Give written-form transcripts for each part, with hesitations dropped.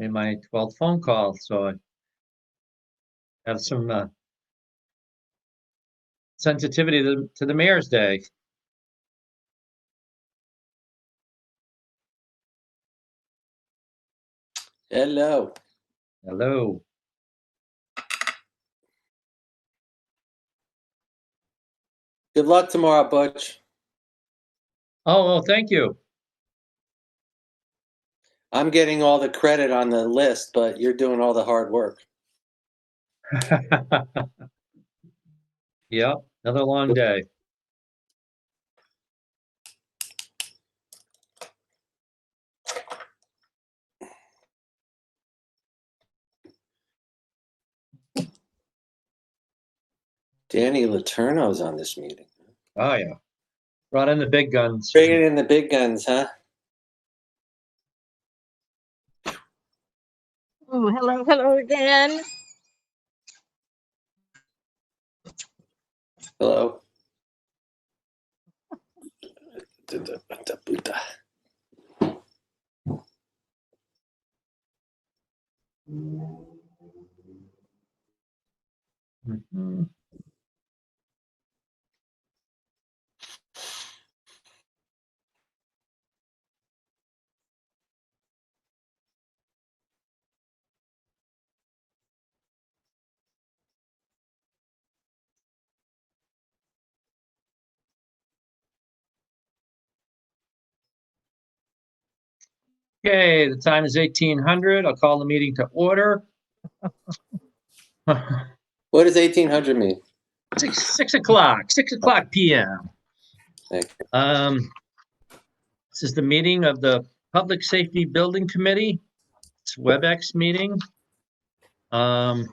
in my 12th phone call, so I have some sensitivity to the Mayor's Day. Hello. Hello. Good luck tomorrow, Butch. Oh, well, thank you. I'm getting all the credit on the list, but you're doing all the hard work. Yeah, another long day. Danny Letourneau's on this meeting. Oh, yeah. Brought in the big guns. Bringing in the big guns, huh? Oh, hello again. Hello. Mhm. Okay, the time is 1800. I'll call the meeting to order. What does 1800 mean? 6 o'clock p.m. Thank you. This is the meeting of the Public Safety Building Committee. It's a WebEx meeting. I'll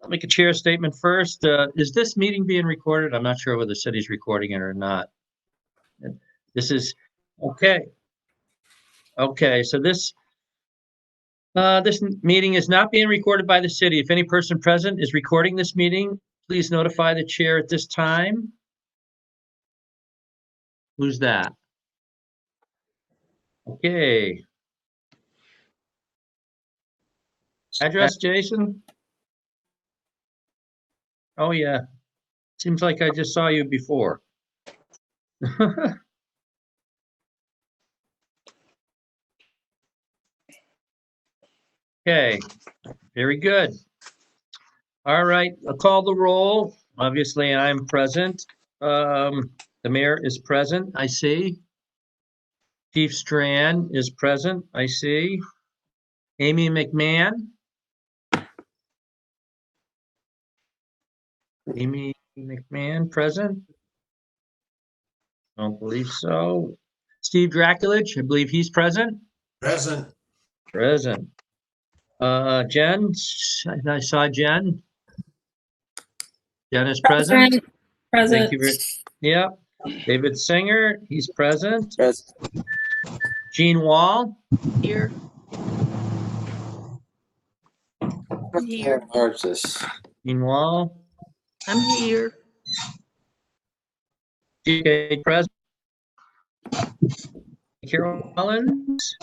make a chair statement first. Is this meeting being recorded? I'm not sure whether the city's recording it or not. This is okay. Okay, so this meeting is not being recorded by the city. If any person present is recording this meeting, please notify the chair at this time. Who's that? Okay. Address, Jason? Oh, yeah. Seems like I just saw you before. Okay, very good. All right, I'll call the roll. Obviously, I'm present. The mayor is present, I see. Chief Strand is present, I see. Amy McMahon. Amy McMahon present? Don't believe so. Steve Draculich, I believe he's present. Present. Present. Jen, I saw Jen. Jen is present. Present. Thank you. Yeah. David Singer, he's present. Present. Gene Wall. Here. Here. Arches. Gene Wall. I'm here. GK present. Carol Mullins.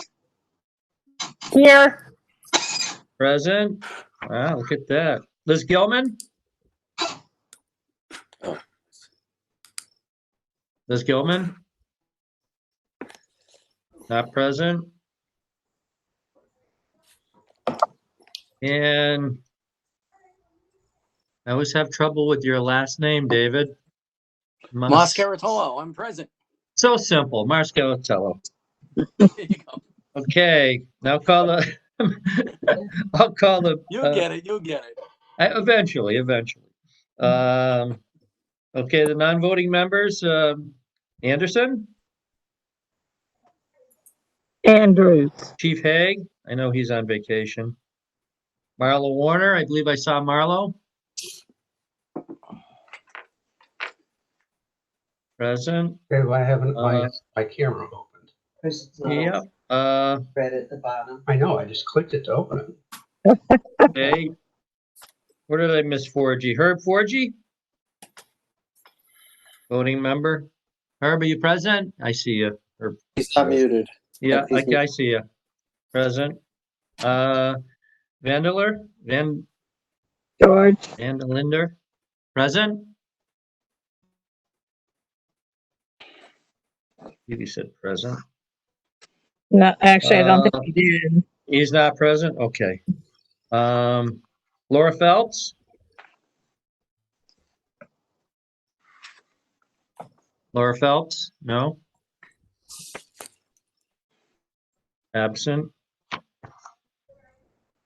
Here. Present. Wow, look at that. Liz Gilman. Oh. Liz Gilman. Not present. And I always have trouble with your last name, David. Mascaratolo, I'm present. So simple, Marscalatello. There you go. Okay, now call the. I'll call the. You'll get it. You'll get it. Eventually. Okay, the non-voting members. Anderson. Andrews. Chief Haig. I know he's on vacation. Marlo Warner. I believe I saw Marlo. Present. Okay, I haven't my camera opened. Yep. Red at the bottom. I know, I just clicked it to open it. Okay. Where did I miss Forgy? Herb Forgy? Voting member. Herb, are you present? I see you. Herb. He's not muted. Yeah, He's I see you. present. Vanderler, George, Vandelinder, present. You said present. no, actually, I don't think he did. He's not present? Okay. Laura Phelps? Laura Phelps? No? Absent.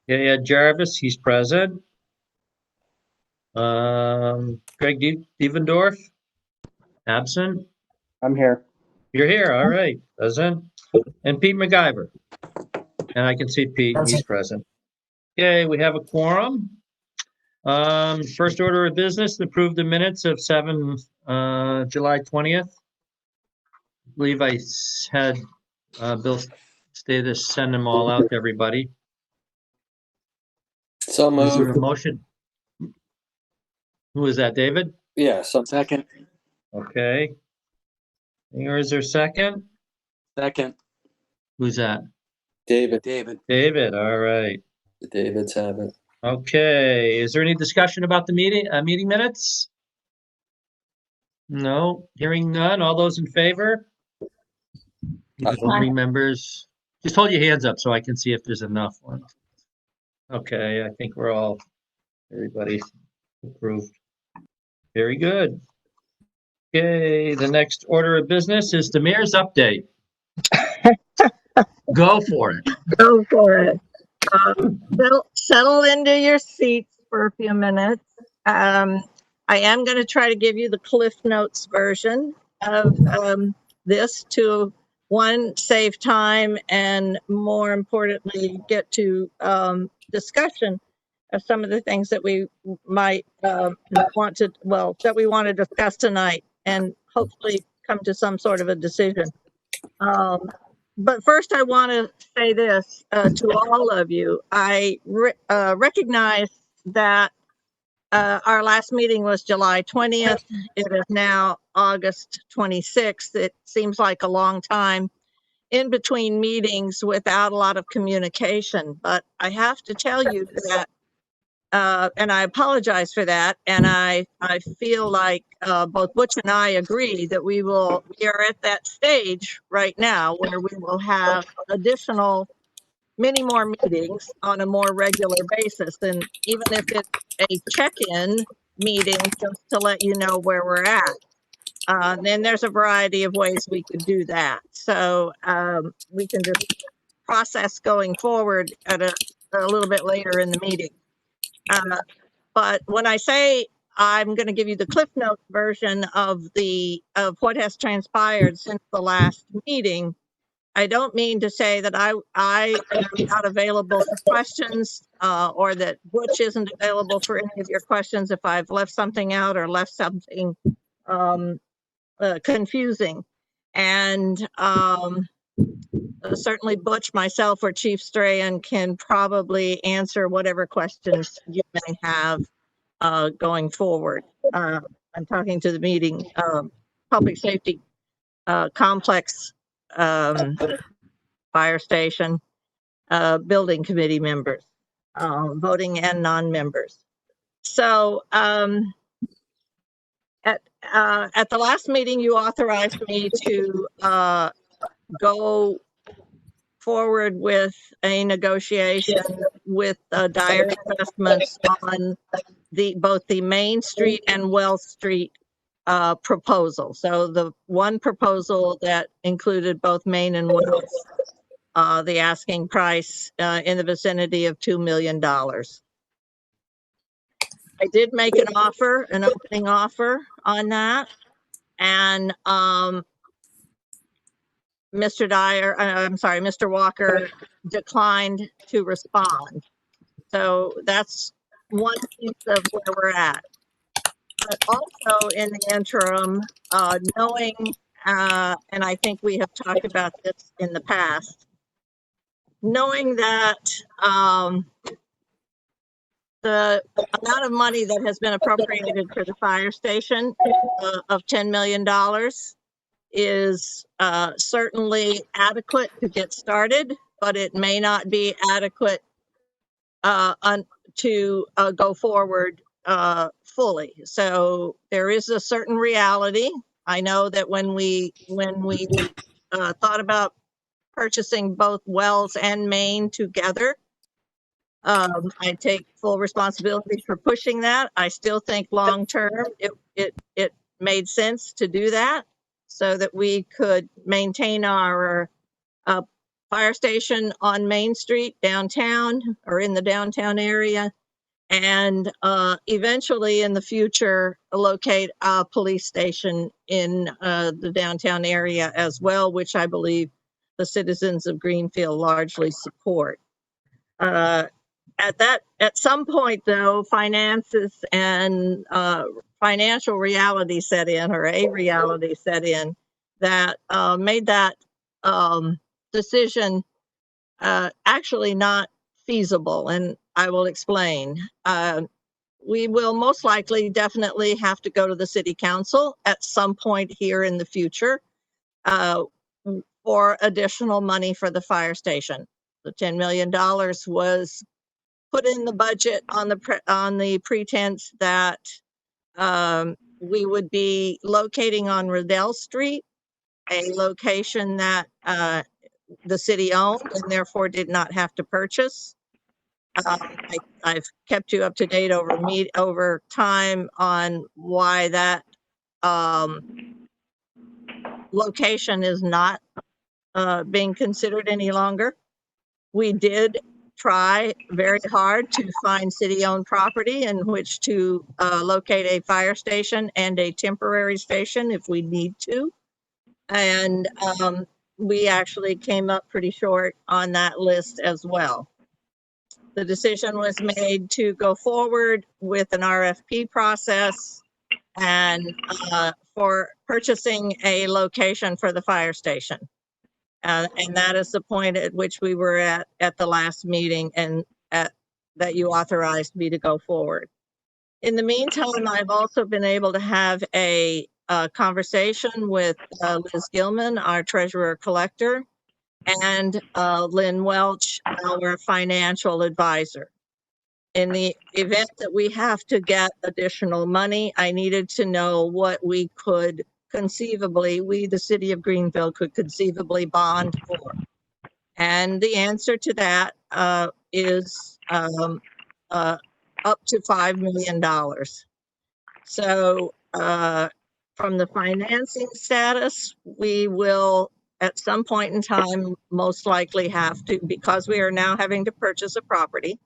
Yeah, Jarvis, he's present. Greg Devendorf? Absent. I'm here. You're here, all right, present. And Pete MacGyver? And I can see Pete, he's present. Okay, we have a quorum. First order of business, to approve the minutes of July 20th. I believe I had Bill Status send them all out to everybody. So Is there moved. a motion? Who is that, David? Yeah, so Second, Okay. Here is there a second? second, Who's that? David. David. David, all right. The Davids have it. Okay, is there any discussion about the meeting minutes? No, hearing none. All those in favor? Three members. Just hold your hands up so I can see if there's enough. Okay, I think everybody approved. Very good. Okay, the next order of business is the mayor's update. Go for it. Go for it. Settle into your seats for a few minutes. I am going to try to give you the Cliff Notes version of this to, one, save time, and more importantly, get to discussion of some of the things that we might that we want to discuss tonight, and hopefully come to some sort of a decision. But first, I want to say this to all of you. I recognize that our last meeting was July 20th. It is now August 26th. It seems like a long time in between meetings without a lot of communication. But I have to tell you that, and I apologize for that. And I feel like both Butch and I agree that we are at that stage right now where we will have many more meetings on a more regular basis. And even if it's a check-in meeting, just to let you know where we're at. Then there's a variety of ways we could do that. So we can just process going forward at a little bit later in the meeting. But when I say I'm going to give you the Cliff Notes version of what has transpired since the last meeting, I don't mean to say that I am not available for questions or that Butch isn't available for any of your questions if I've left something out or left something confusing. And certainly Butch, myself, or Chief Strahan can probably answer whatever questions you may have going forward. I'm talking to the meeting, public safety complex, fire station, building committee members, voting and non-members. So at the last meeting, you authorized me to go forward with a negotiation with Dyer Investments on both the Main Street and Wells Street proposal. So the one proposal that included both Main and Wells, the asking price in the vicinity of $2 million. I did make an opening offer on that, and Mr. Walker declined to respond. So that's one piece of where we're at. But also in the interim, knowing, and I think we have talked about this in the past, knowing that the amount of money that has been appropriated for the fire station of $10 million is certainly adequate to get started. but it may not be adequate to go forward fully. So there is a certain reality. I know that when we thought about purchasing both Wells and Maine together, I take full responsibility for pushing that. I still think long-term, it made sense to do that so that we could maintain our fire station on Main Street downtown or in the downtown area. And eventually in the future, locate a police station in the downtown area as well, which I believe the citizens of Greenfield largely support. At some point though, finances and financial reality set in, or a reality set in, that made that decision actually not feasible, and I will explain. We will most likely definitely have to go to the city council at some point here in the future for additional money for the fire station. The $10 million was put in the budget on the pretense that we would be locating on Riddell Street, a location that the city owned and therefore did not have to purchase. I've kept you up to date over time on why that location is not being considered any longer. We did try very hard to find city-owned property in which to locate a fire station and a temporary station if we need to. And we actually came up pretty short on that list as well. The decision was made to go forward with an RFP process and for purchasing a location for the fire station. And that is the point at which we were at the last meeting and that you authorized me to go forward. In the meantime, I've also been able to have a conversation with Liz Gilman, our treasurer collector, and Lynn Welch, our financial advisor. In the event that we have to get additional money, I needed to know what we could conceivably, the city of Greenfield could conceivably bond for. And the answer to that is up to $5 million. So from the financing status, we will at some point in time most likely have to, because we are now having to purchase a property,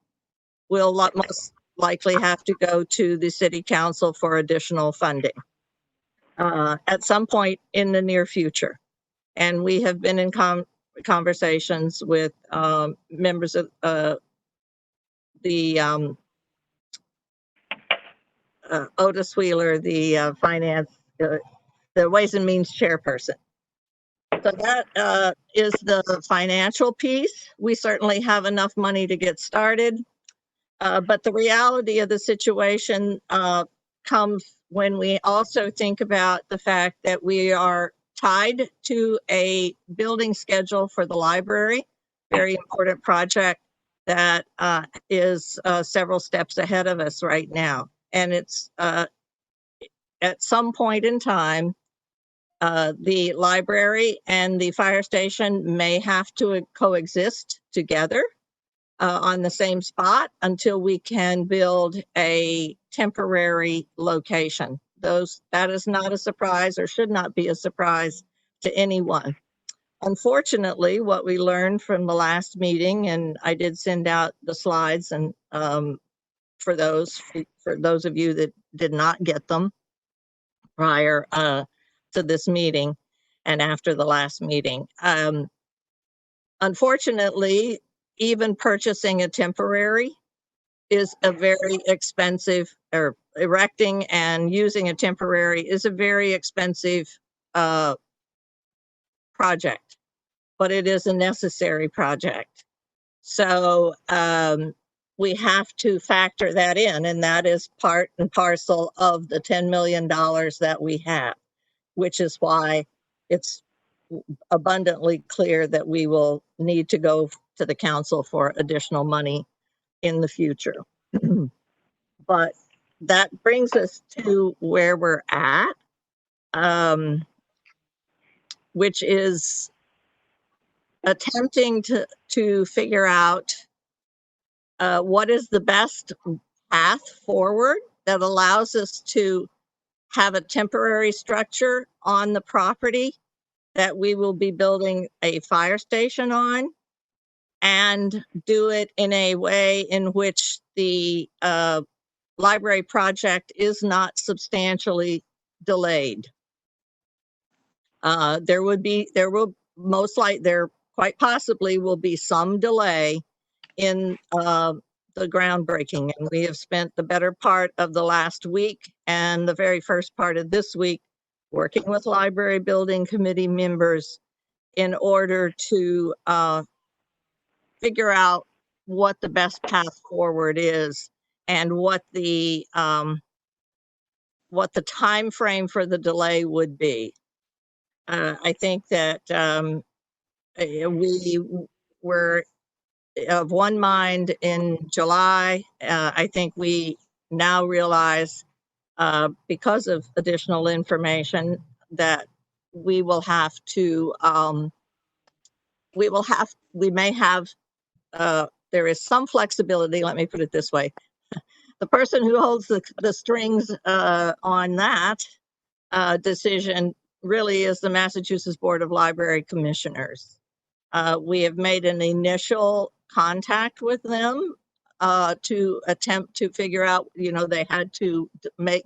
we'll most likely have to go to the city council for additional funding at some point in the near future. And we have been in conversations with members of the Otis Wheeler, the finance, the Ways and Means chairperson. So that is the financial piece. We certainly have enough money to get started. But the reality of the situation comes when we also think about the fact that we are tied to a building schedule for the library, very important project that is several steps ahead of us right now. And it's at some point in time, the library and the fire station may have to coexist together on the same spot until we can build a temporary location. That is not a surprise or should not be a surprise to anyone. Unfortunately, what we learned from the last meeting, and I did send out the slides, and for those of you that did not get them prior to this meeting and after the last meeting, unfortunately, even purchasing a temporary is a very expensive, or erecting and using a temporary is a very expensive project, but it is a necessary project. So we have to factor that in, and that is part and parcel of the $10 million that we have, which is why it's abundantly clear that we will need to go to the council for additional money in the future. But that brings us to where we're at, which is attempting to figure out what is the best path forward that allows us to have a temporary structure on the property that we will be building a fire station on, and do it in a way in which the library project is not substantially delayed. There will most likely, there quite possibly will be some delay in the groundbreaking. And we have spent the better part of the last week and the very first part of this week working with library building committee members in order to figure out what the best path forward is and what the time frame for the delay would be. I think that we were of one mind in July. I think we now realize, because of additional information, that we will have to, we may have, there is some flexibility, let me put it this way. The person who holds the strings on that decision really is the Massachusetts Board of Library Commissioners. We have made an initial contact with them to attempt to figure out, they had to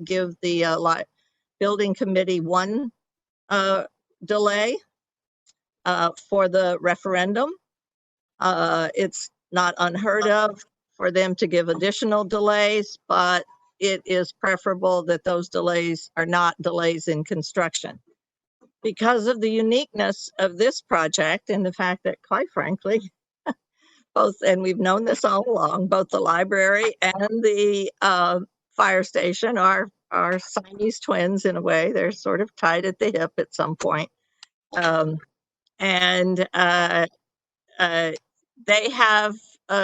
give the building committee one delay for the referendum. It's not unheard of for them to give additional delays, but it is preferable that those delays are not delays in construction. Because of the uniqueness of this project and the fact that, quite frankly, both, and we've known this all along, both the library and the fire station are Siamese twins in a way. They're sort of tied at the hip at some point. And they have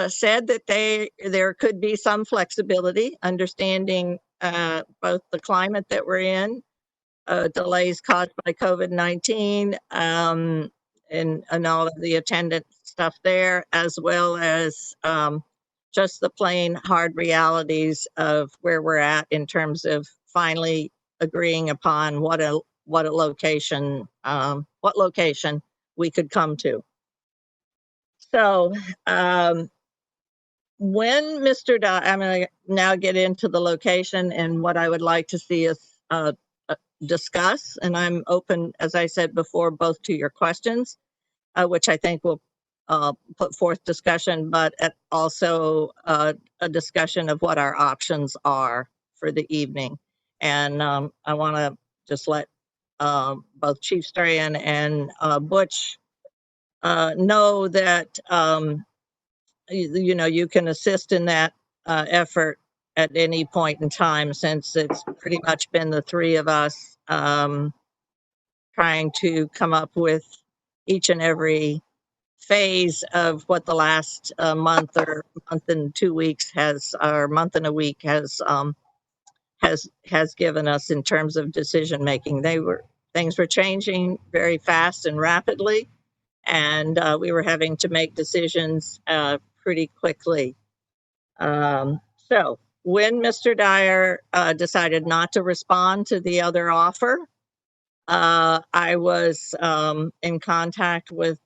said that there could be some flexibility, understanding both the climate that we're in, delays caused by COVID-19, and all of the attendant stuff there, as well as just the plain hard realities of where we're at in terms of finally agreeing upon what location we could come to. So when Mr. I'm going to now get into the location and what I would like to see us discuss, and I'm open, as I said before, both to your questions, which I think will put forth discussion, but also a discussion of what our options are for the evening. And I want to just let both Chief Strahan and Butch know that you can assist in that effort at any point in time, since it's pretty much been the three of us trying to come up with each and every phase of what the last month or month and 2 weeks or month and a week has given us in terms of decision making. Things were changing very fast and rapidly, and we were having to make decisions pretty quickly. So when Mr. Dyer decided not to respond to the other offer, I was in contact with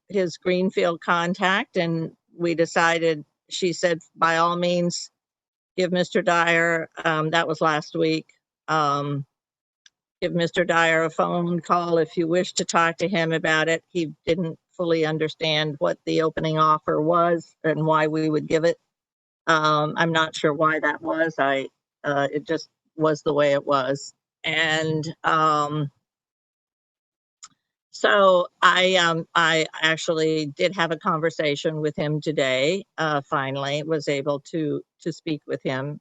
his Greenfield contact, and we decided, she said, by all means, give Mr. Dyer, that was last week, give Mr. Dyer a phone call if you wish to talk to him about it. He didn't fully understand what the opening offer was and why we would give it. I'm not sure why that was. It just was the way it was. And so I actually did have a conversation with him today. Finally, was able to speak with him.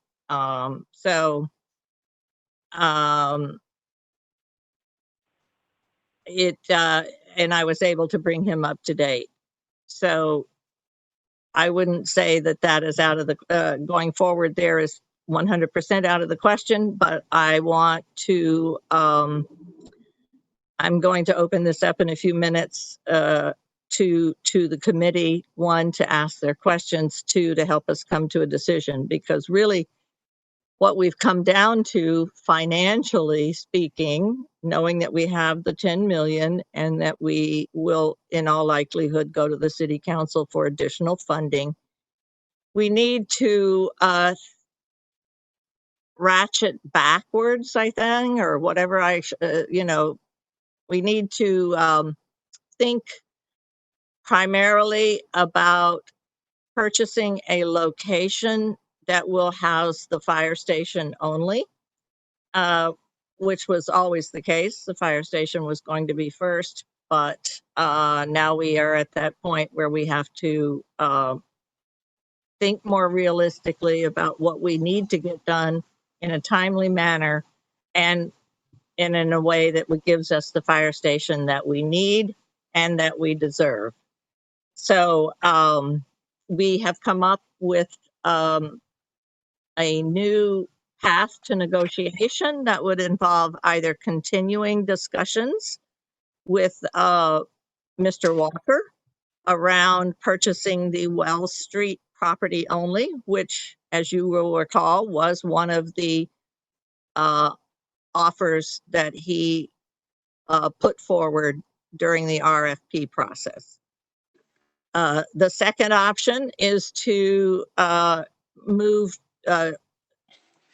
and I was able to bring him up to date. So I wouldn't say that that is out of the, going forward there is 100% out of the question, but I want to, I'm going to open this up in a few minutes to the committee, one, to ask their questions, two, to help us come to a decision, because really what we've come down to financially speaking, knowing that we have the 10 million and that we will in all likelihood go to the city council for additional funding, we need to ratchet backwards, I think, or whatever we need to think primarily about purchasing a location that will house the fire station only, which was always the case. The fire station was going to be first, but now we are at that point where we have to think more realistically about what we need to get done in a timely manner and in a way that gives us the fire station that we need and that we deserve. So we have come up with a new path to negotiation that would involve either continuing discussions with Mr. Walker around purchasing the Wells Street property only, which, as you will recall, was one of the offers that he put forward during the RFP process. The second option is to move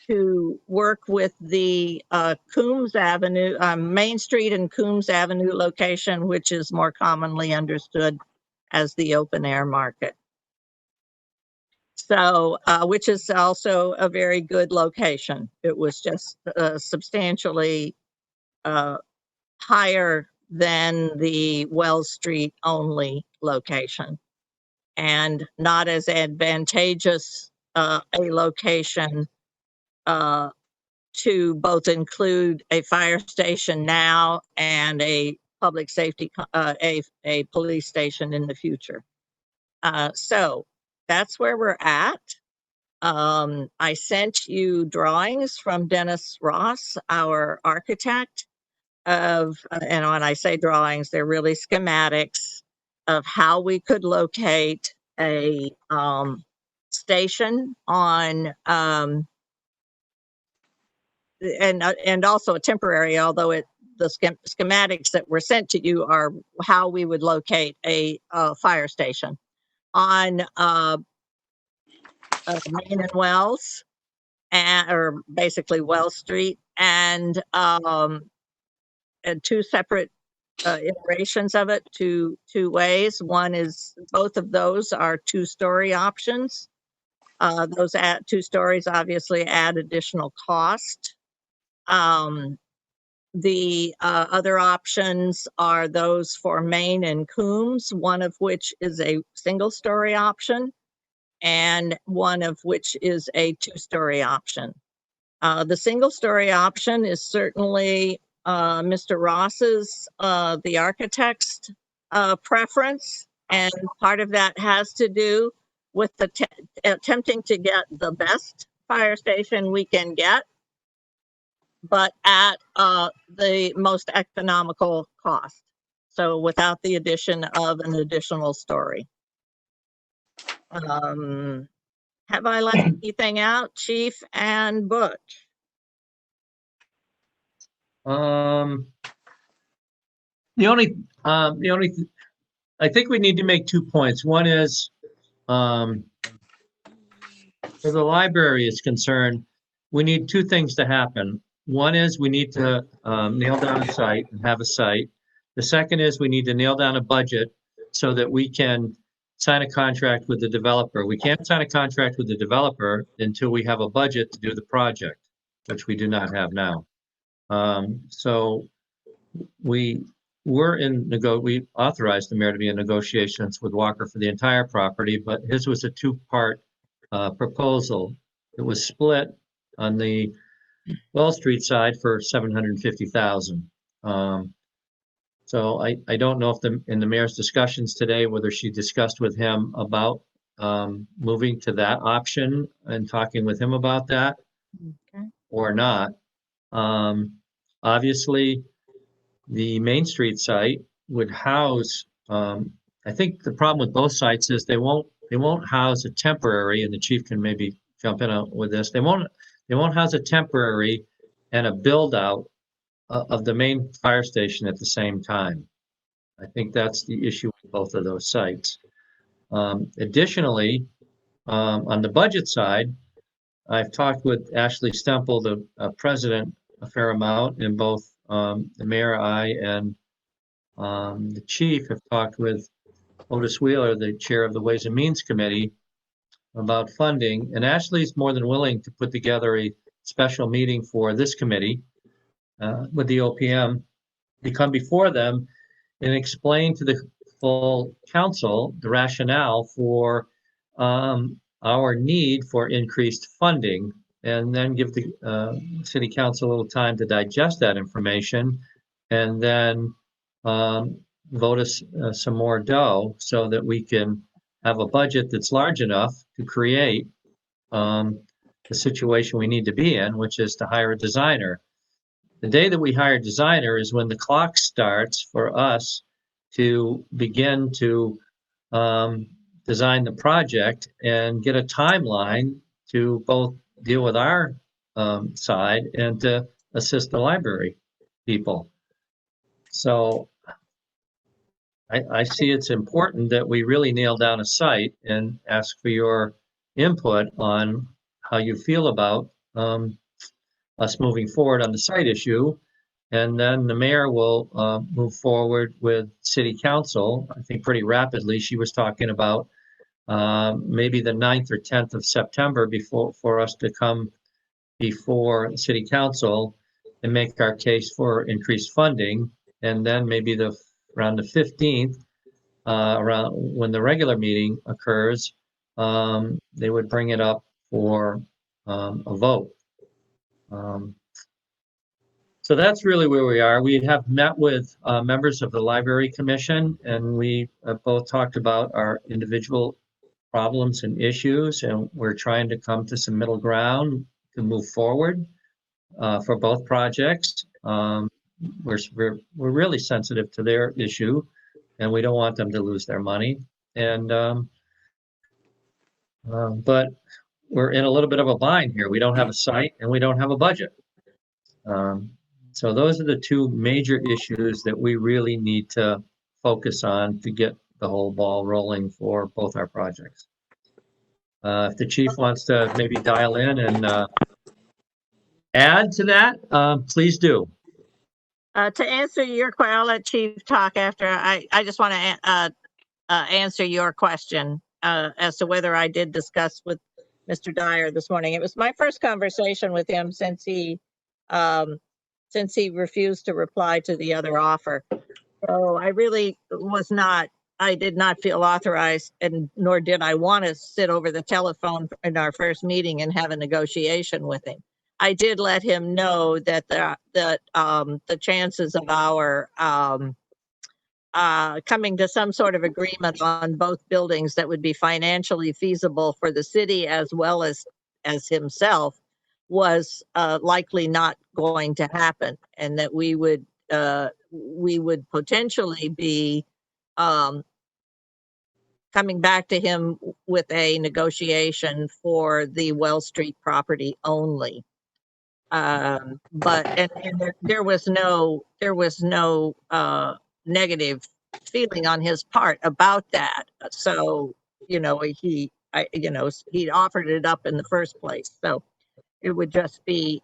to work with the Coombs Avenue, Main Street and Coombs Avenue location, which is more commonly understood as the open air market. So, which is also a very good location. It was just substantially higher than the Wells Street only location, and not as advantageous a location to both include a fire station now and a public safety, a police station in the future. So that's where we're at. I sent you drawings from Dennis Ross, our architect, and when I say drawings, they're really schematics of how we could locate a station on, and also a temporary, although the schematics that were sent to you are how we would locate a fire station on Main and Wells, or basically Wells Street, and two separate iterations of it, two ways. One is, both of those are 2-story options. Those 2 stories obviously add additional cost. The other options are those for Main and Coombs, one of which is a 1-story option and one of which is a 2-story option. The 1-story option is certainly Mr. Ross's, the architect's preference, and part of that has to do with attempting to get the best fire station we can get, but at the most economical cost. So without the addition of an additional story. Have I left anything out, Chief and Butch? The only, I think we need to make 2 points. One is, where the library is concerned, we need 2 things to happen. One is we need to nail down a site and have a site. The second is we need to nail down a budget so that we can sign a contract with the developer. We can't sign a contract with the developer until we have a budget to do the project, which we do not have now. So we authorized the mayor to be in negotiations with Walker for the entire property, but his was a 2-part proposal. It was split on the Wall Street side for $750,000. So So I don't know if in the mayor's discussions today, whether she discussed with him about moving to that option and talking with him about that Okay. or not. Obviously, the Main Street site would house, I think the problem with both sites is they won't house a temporary, and the chief can maybe jump in with this. They won't house a temporary and a build out of the main fire station at the same time. I think that's the issue with both of those sites. Additionally, on the budget side, I've talked with Ashley Stemple, the president, a fair amount, and both the mayor, I, and the chief have talked with Otis Wheeler, the chair of the Ways and Means Committee, about funding. And Ashley's more than willing to put together a special meeting for this committee with the OPM to come before them and explain to the full council the rationale for our need for increased funding, and then give the city council a little time to digest that information, and then vote us some more dough so that we can have a budget that's large enough to create the situation we need to be in, which is to hire a designer. The day that we hire a designer is when the clock starts for us to begin to design the project and get a timeline to both deal with our side and to assist the library people. So I see it's important that we really nail down a site and ask for your input on how you feel about us moving forward on the site issue. And then the mayor will move forward with city council, I think pretty rapidly. She was talking about maybe the 9th or 10th of September for us to come before city council and make our case for increased funding. And then maybe around the 15th, around when the regular meeting occurs, they would bring it up for a vote. So that's really where we are. We have met with members of the Library Commission, and we both talked about our individual problems and issues, and we're trying to come to some middle ground to move forward for both projects. We're really sensitive to their issue, and we don't want them to lose their money. And but we're in a little bit of a bind here. We don't have a site, and we don't have a budget. So those are the two major issues that we really need to focus on to get the whole ball rolling for both our projects. If the chief wants to maybe dial in and add to that, please do. To answer your question, I'll let Chief talk after. I just want to answer your question as to whether I did discuss with Mr. Dyer this morning. It was my first conversation with him since he refused to reply to the other offer. So I really I did not feel authorized, and nor did I want to sit over the telephone in our first meeting and have a negotiation with him. I did let him know that the chances of our coming to some sort of agreement on both buildings that would be financially feasible for the city as well as himself was likely not going to happen, and that we would potentially be coming back to him with a negotiation for the Well Street property only. But there was no negative feeling on his part about that. So he offered it up in the first place. So it would just be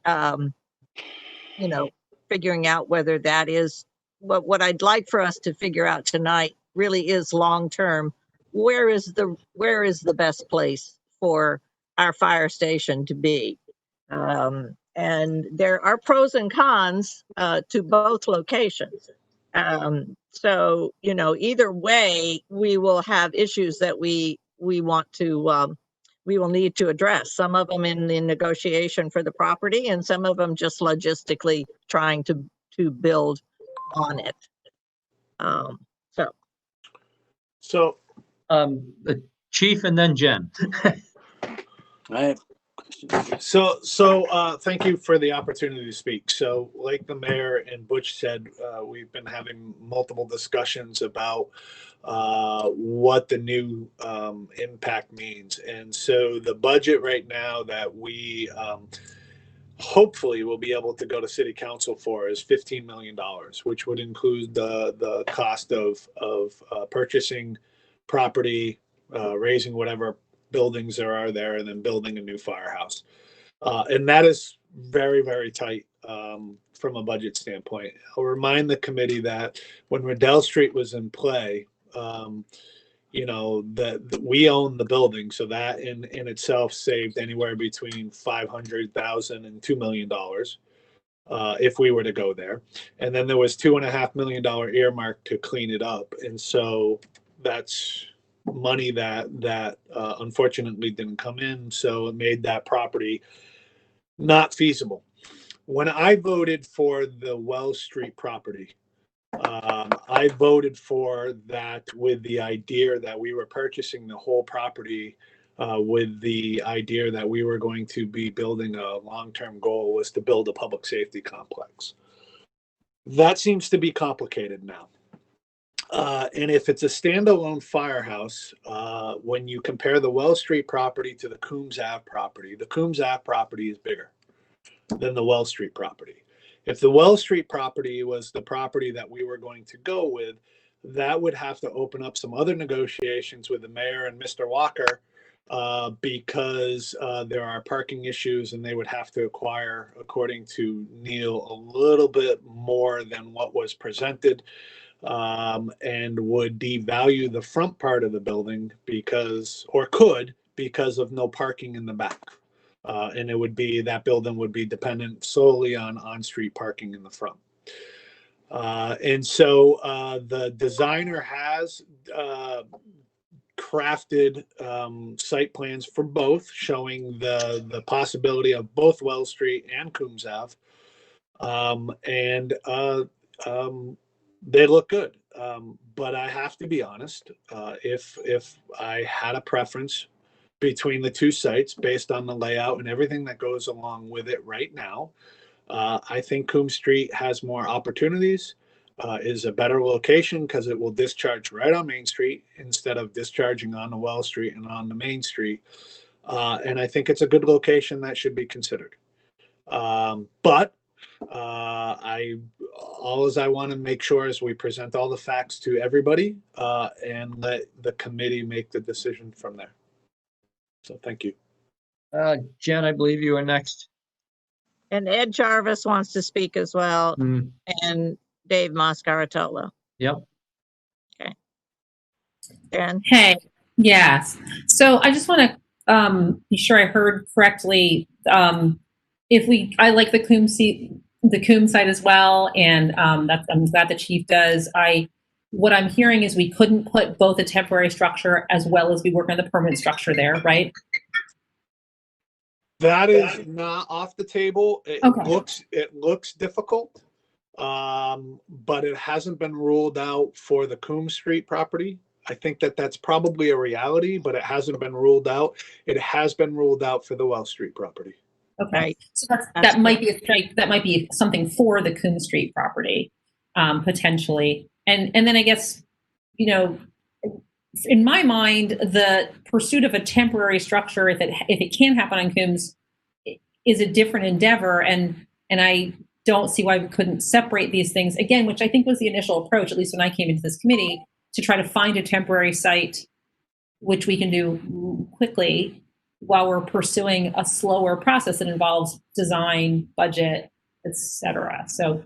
figuring out whether that is what I'd like for us to figure out tonight really is long term. Where is the best place for our fire station to be? And there are pros and cons to both locations. So either way, we will have issues that we want to we will need to address. Some of them in the negotiation for the property, and some of them just logistically trying to build on it. So, So, The chief and then Jen. I have thank you for the opportunity to speak. So, like the mayor and Butch said, we've been having multiple discussions about what the new impact means. And so the budget right now that we hopefully will be able to go to city council for is $15 million, which would include the cost of purchasing property, raising whatever buildings there are there, and then building a new firehouse. And that is very, very tight from a budget standpoint. I'll remind the committee that when Riddell Street was in play, that we own the building, so that in itself saved anywhere between $500,000 and $2 million if we were to go there. And then there was $2.5 million earmark to clean it up, and so that's money that unfortunately didn't come in, so it made that property not feasible. When I voted for the Wells Street property, I voted for that with the idea that we were purchasing the whole property with the idea that we were going to be building a long-term goal was to build a public safety complex. That seems to be complicated now. And if it's a standalone firehouse, when you compare the Wells Street property to the Coombs Ave property, the Coombs Ave property is bigger than the Wells Street property. If the Wells Street property was the property that we were going to go with, that would have to open up some other negotiations with the mayor and Mr. Walker because there are parking issues and they would have to acquire, according to Neil, a little bit more than what was presented and would devalue the front part of the building because of no parking in the back. And it would be, that building would be dependent solely on on-street parking in the front. And so the designer has crafted site plans for both, showing the possibility of both Wells Street and Coombs Ave. They look good. But I have to be honest, if I had a preference between the two sites based on the layout and everything that goes along with it right now, I think Coombs Street has more opportunities, is a better location because it will discharge right on Main Street instead of discharging on the Wells Street and on the Main Street. And I think it's a good location that should be considered. But all I want to make sure is we present all the facts to everybody and let the committee make the decision from there. So thank you. Jen, I believe you are next. and Ed Jarvis wants to speak as well, and Dave Moscaratolo. Yep. Jen? Hey, yes. So I just want to be sure I heard correctly. I like the Coombs site as well, and I'm glad the chief does. What I'm hearing is we couldn't put both a temporary structure as well as we work on the permanent structure there, right? That is not off the table. It looks difficult, but it hasn't been ruled out for the Coombs Street property. I think that's probably a reality, but it hasn't been ruled out. It has been ruled out for the Wells Street property. Okay, so that might be a strike. That might be something for the Coombs Street property, potentially. And then I guess, in my mind, the pursuit of a temporary structure, if it can happen on Coombs, is a different endeavor, and I don't see why we couldn't separate these things again, which I think was the initial approach, at least when I came into this committee, to try to find a temporary site, which we can do quickly while we're pursuing a slower process that involves design, budget, etc. So,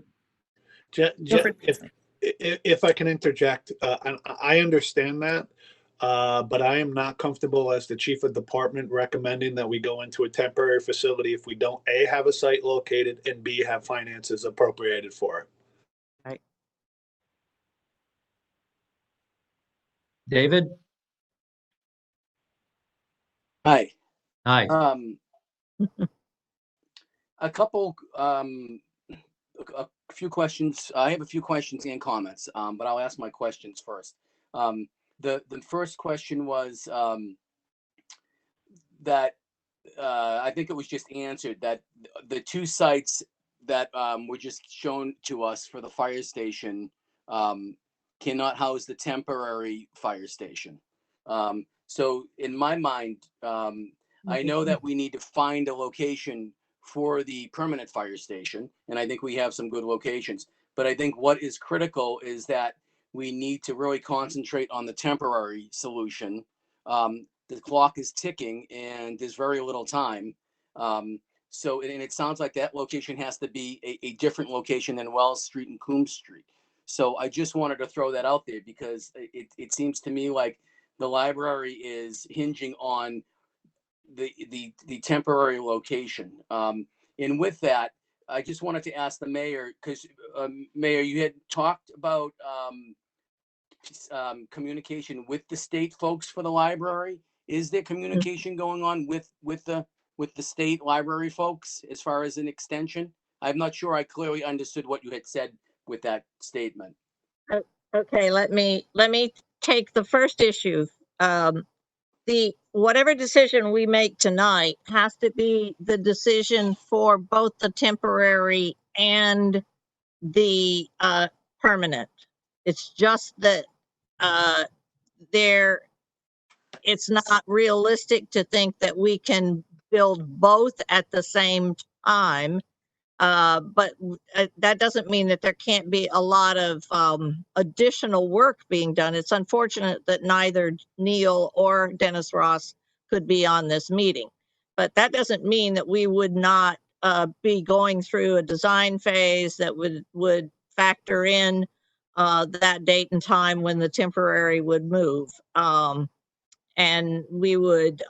if I can interject, I understand that, but I am not comfortable as the chief of department recommending that we go into a temporary facility if we don't A, have a site located, and B, have finances appropriated for it. Right. David? Hi. Hi. A couple a few questions. I have a few questions and comments, but I'll ask my questions first. The first question was that I think it was just answered that the two sites that were just shown to us for the fire station cannot house the temporary fire station. So in my mind, I know that we need to find a location for the permanent fire station, and I think we have some good locations. But I think what is critical is that we need to really concentrate on the temporary solution. The clock is ticking and there's very little time. So, and it sounds like that location has to be a different location than Wells Street and Coombs Street. So I just wanted to throw that out there because it seems to me like the library is hinging on the temporary location. And with that, I just wanted to ask the mayor, because Mayor, you had talked about communication with the state folks for the library. Is there communication going on with the state library folks as far as an extension? I'm not sure I clearly understood what you had said with that statement. Okay, let me take the first issue. The whatever decision we make tonight has to be the decision for both the temporary and the permanent. It's just that it's not realistic to think that we can build both at the same time. But that doesn't mean that there can't be a lot of additional work being done. It's unfortunate that neither Neil or Dennis Ross could be on this meeting. But that doesn't mean that we would not be going through a design phase that would factor in that date and time when the temporary would move. And we would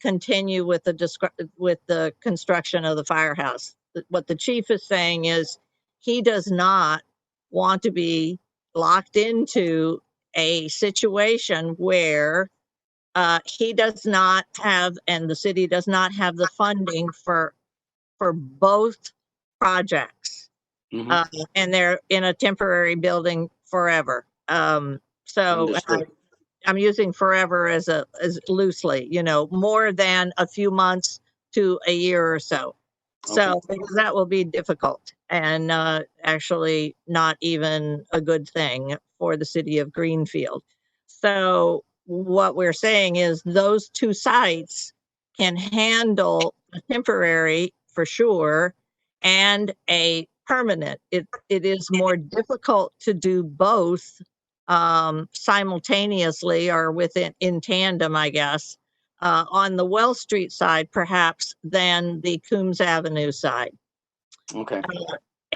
continue with the construction of the firehouse. What the chief is saying is he does not want to be locked into a situation where he does not have, and the city does not have the funding for both projects. And they're in a temporary building forever. So I'm using forever as loosely, more than a few months to a year or so. So because that will be difficult and actually not even a good thing for the city of Greenfield. So what we're saying is those two sites can handle a temporary for sure and a permanent. It is more difficult to do both simultaneously or in tandem, I guess, on the Well Street side, perhaps, than the Coombs Avenue side. Okay.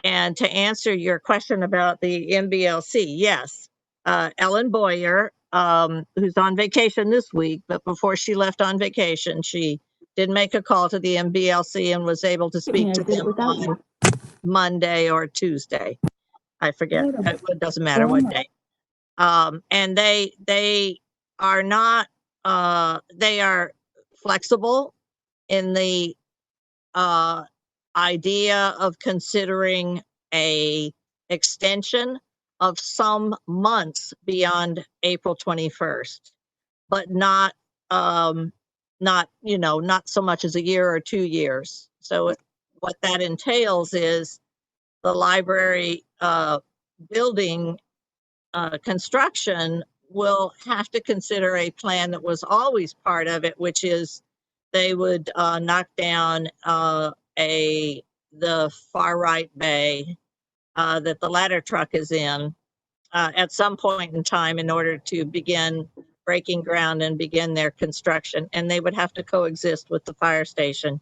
And to answer your question about the MBLC, yes, Ellen Boyer, who's on vacation this week, but before she left on vacation, she did make a call to the MBLC and was able to speak to them on Monday or Tuesday. I forget. It doesn't matter what day. And they are not, they are flexible in the idea of considering a extension of some months beyond April 21st, but not so much as a year or 2 years. So what that entails is the library building construction will have to consider a plan that was always part of it, which is they would knock down the far right bay that the ladder truck is in at some point in time in order to begin breaking ground and begin their construction. And they would have to coexist with the fire station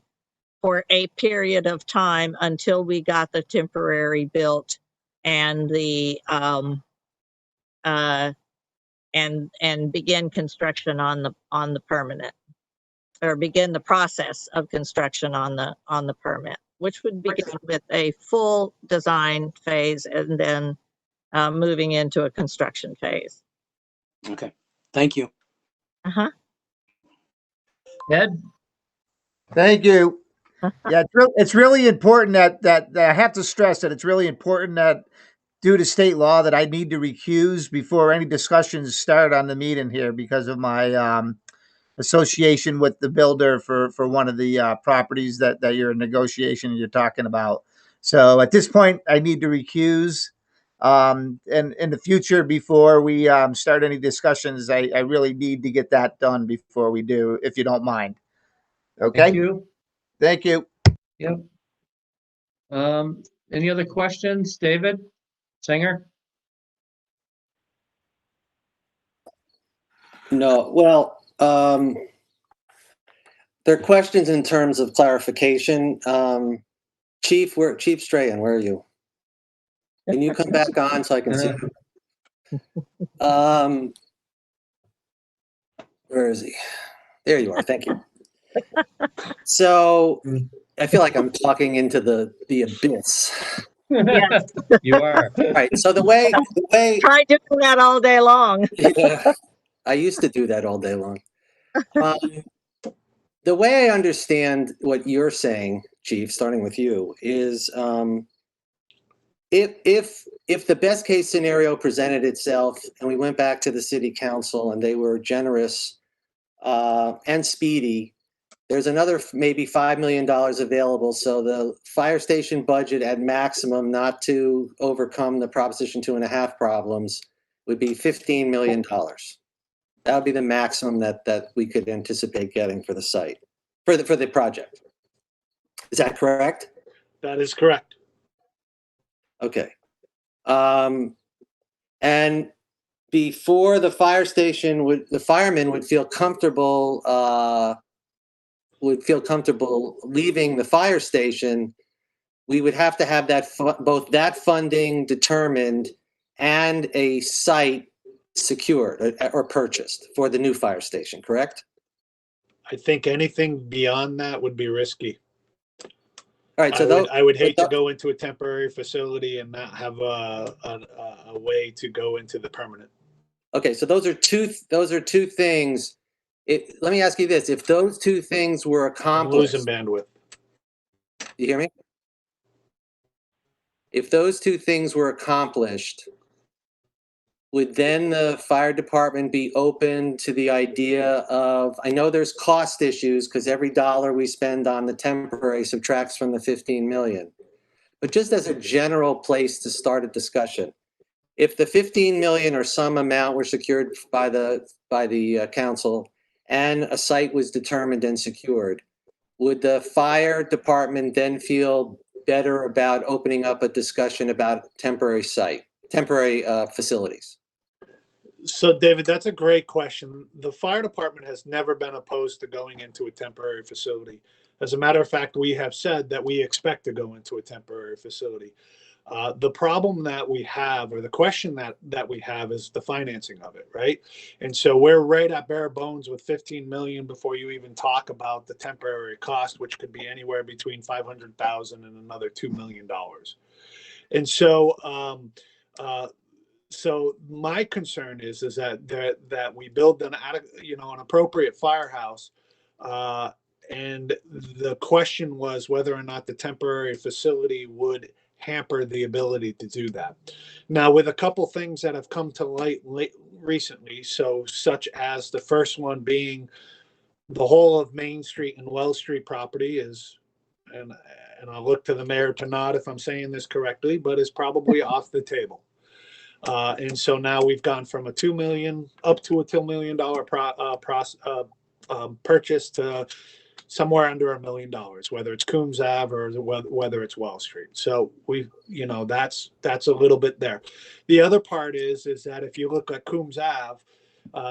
for a period of time until we got the temporary built and the and begin construction on the permanent, or begin the process of construction on the permit, which would begin with a full design phase and then moving into a construction phase. Okay. Thank you. Uh-huh. Ed? Thank you. Yeah, it's really important that I have to stress that it's really important that due to state law that I need to recuse before any discussions start on the meeting here because of my association with the builder for one of the properties that you're in negotiation and you're talking about. So at this point, I need to recuse. And in the future, before we start any discussions, I really need to get that done before we do, if you don't mind. Thank Okay. you. Thank you. Yep. Any other questions, David Singer? No, well, there are questions in terms of clarification. Chief Strahan, where are you? Can you come back on so I can see? Where is he? There you are. Thank you. So I feel like I'm talking into the abyss. Yes. You are. All right. So the way Try doing that all day long. yeah, I used to do that all day long. The way I understand what you're saying, Chief, starting with you, is if the best case scenario presented itself and we went back to the city council and they were generous and speedy, there's another maybe $5 million available. So the fire station budget at maximum, not to overcome the Proposition 2.5 problems, would be $15 million. That would be the maximum that we could anticipate getting for the site, for the project. Is that correct? That is correct. Okay. And before the fire station the firemen would feel comfortable leaving the fire station, we would have to have both that funding determined and a site secured or purchased for the new fire station, correct? I think anything beyond that would be risky. All right, so I would hate to go into a temporary facility and not have a way to go into the permanent. Okay, so those are two things. Let me ask you this: if those two things were I'm accomplished, losing bandwidth. you hear me? If those two things were accomplished, would then the fire department be open to the idea of, I know there's cost issues because every dollar we spend on the temporary subtracts from the 15 million, but just as a general place to start a discussion, if the 15 million or some amount were secured by the council and a site was determined and secured, would the fire department then feel better about opening up a discussion about temporary facilities? So, David, that's a great question. The fire department has never been opposed to going into a temporary facility. As a matter of fact, we have said that we expect to go into a temporary facility. The problem that we have, or the question that we have, is the financing of it, right? And so we're right at bare bones with 15 million before you even talk about the temporary cost, which could be anywhere between 500,000 and another $2 million. And so, so my concern is that we build an appropriate firehouse, and the question was whether or not the temporary facility would hamper the ability to do that. Now, with a couple things that have come to light recently, so such as the first one being the whole of Main Street and Wells Street property is, and I'll look to the mayor to nod if I'm saying this correctly, but is probably off the table. And so now we've gone from a $2 million up to a $2 million purchase to somewhere under $1 million, whether it's Coombs Ave or whether it's Wall Street. So that's a little bit there. The other part is that if you look at Coombs Ave,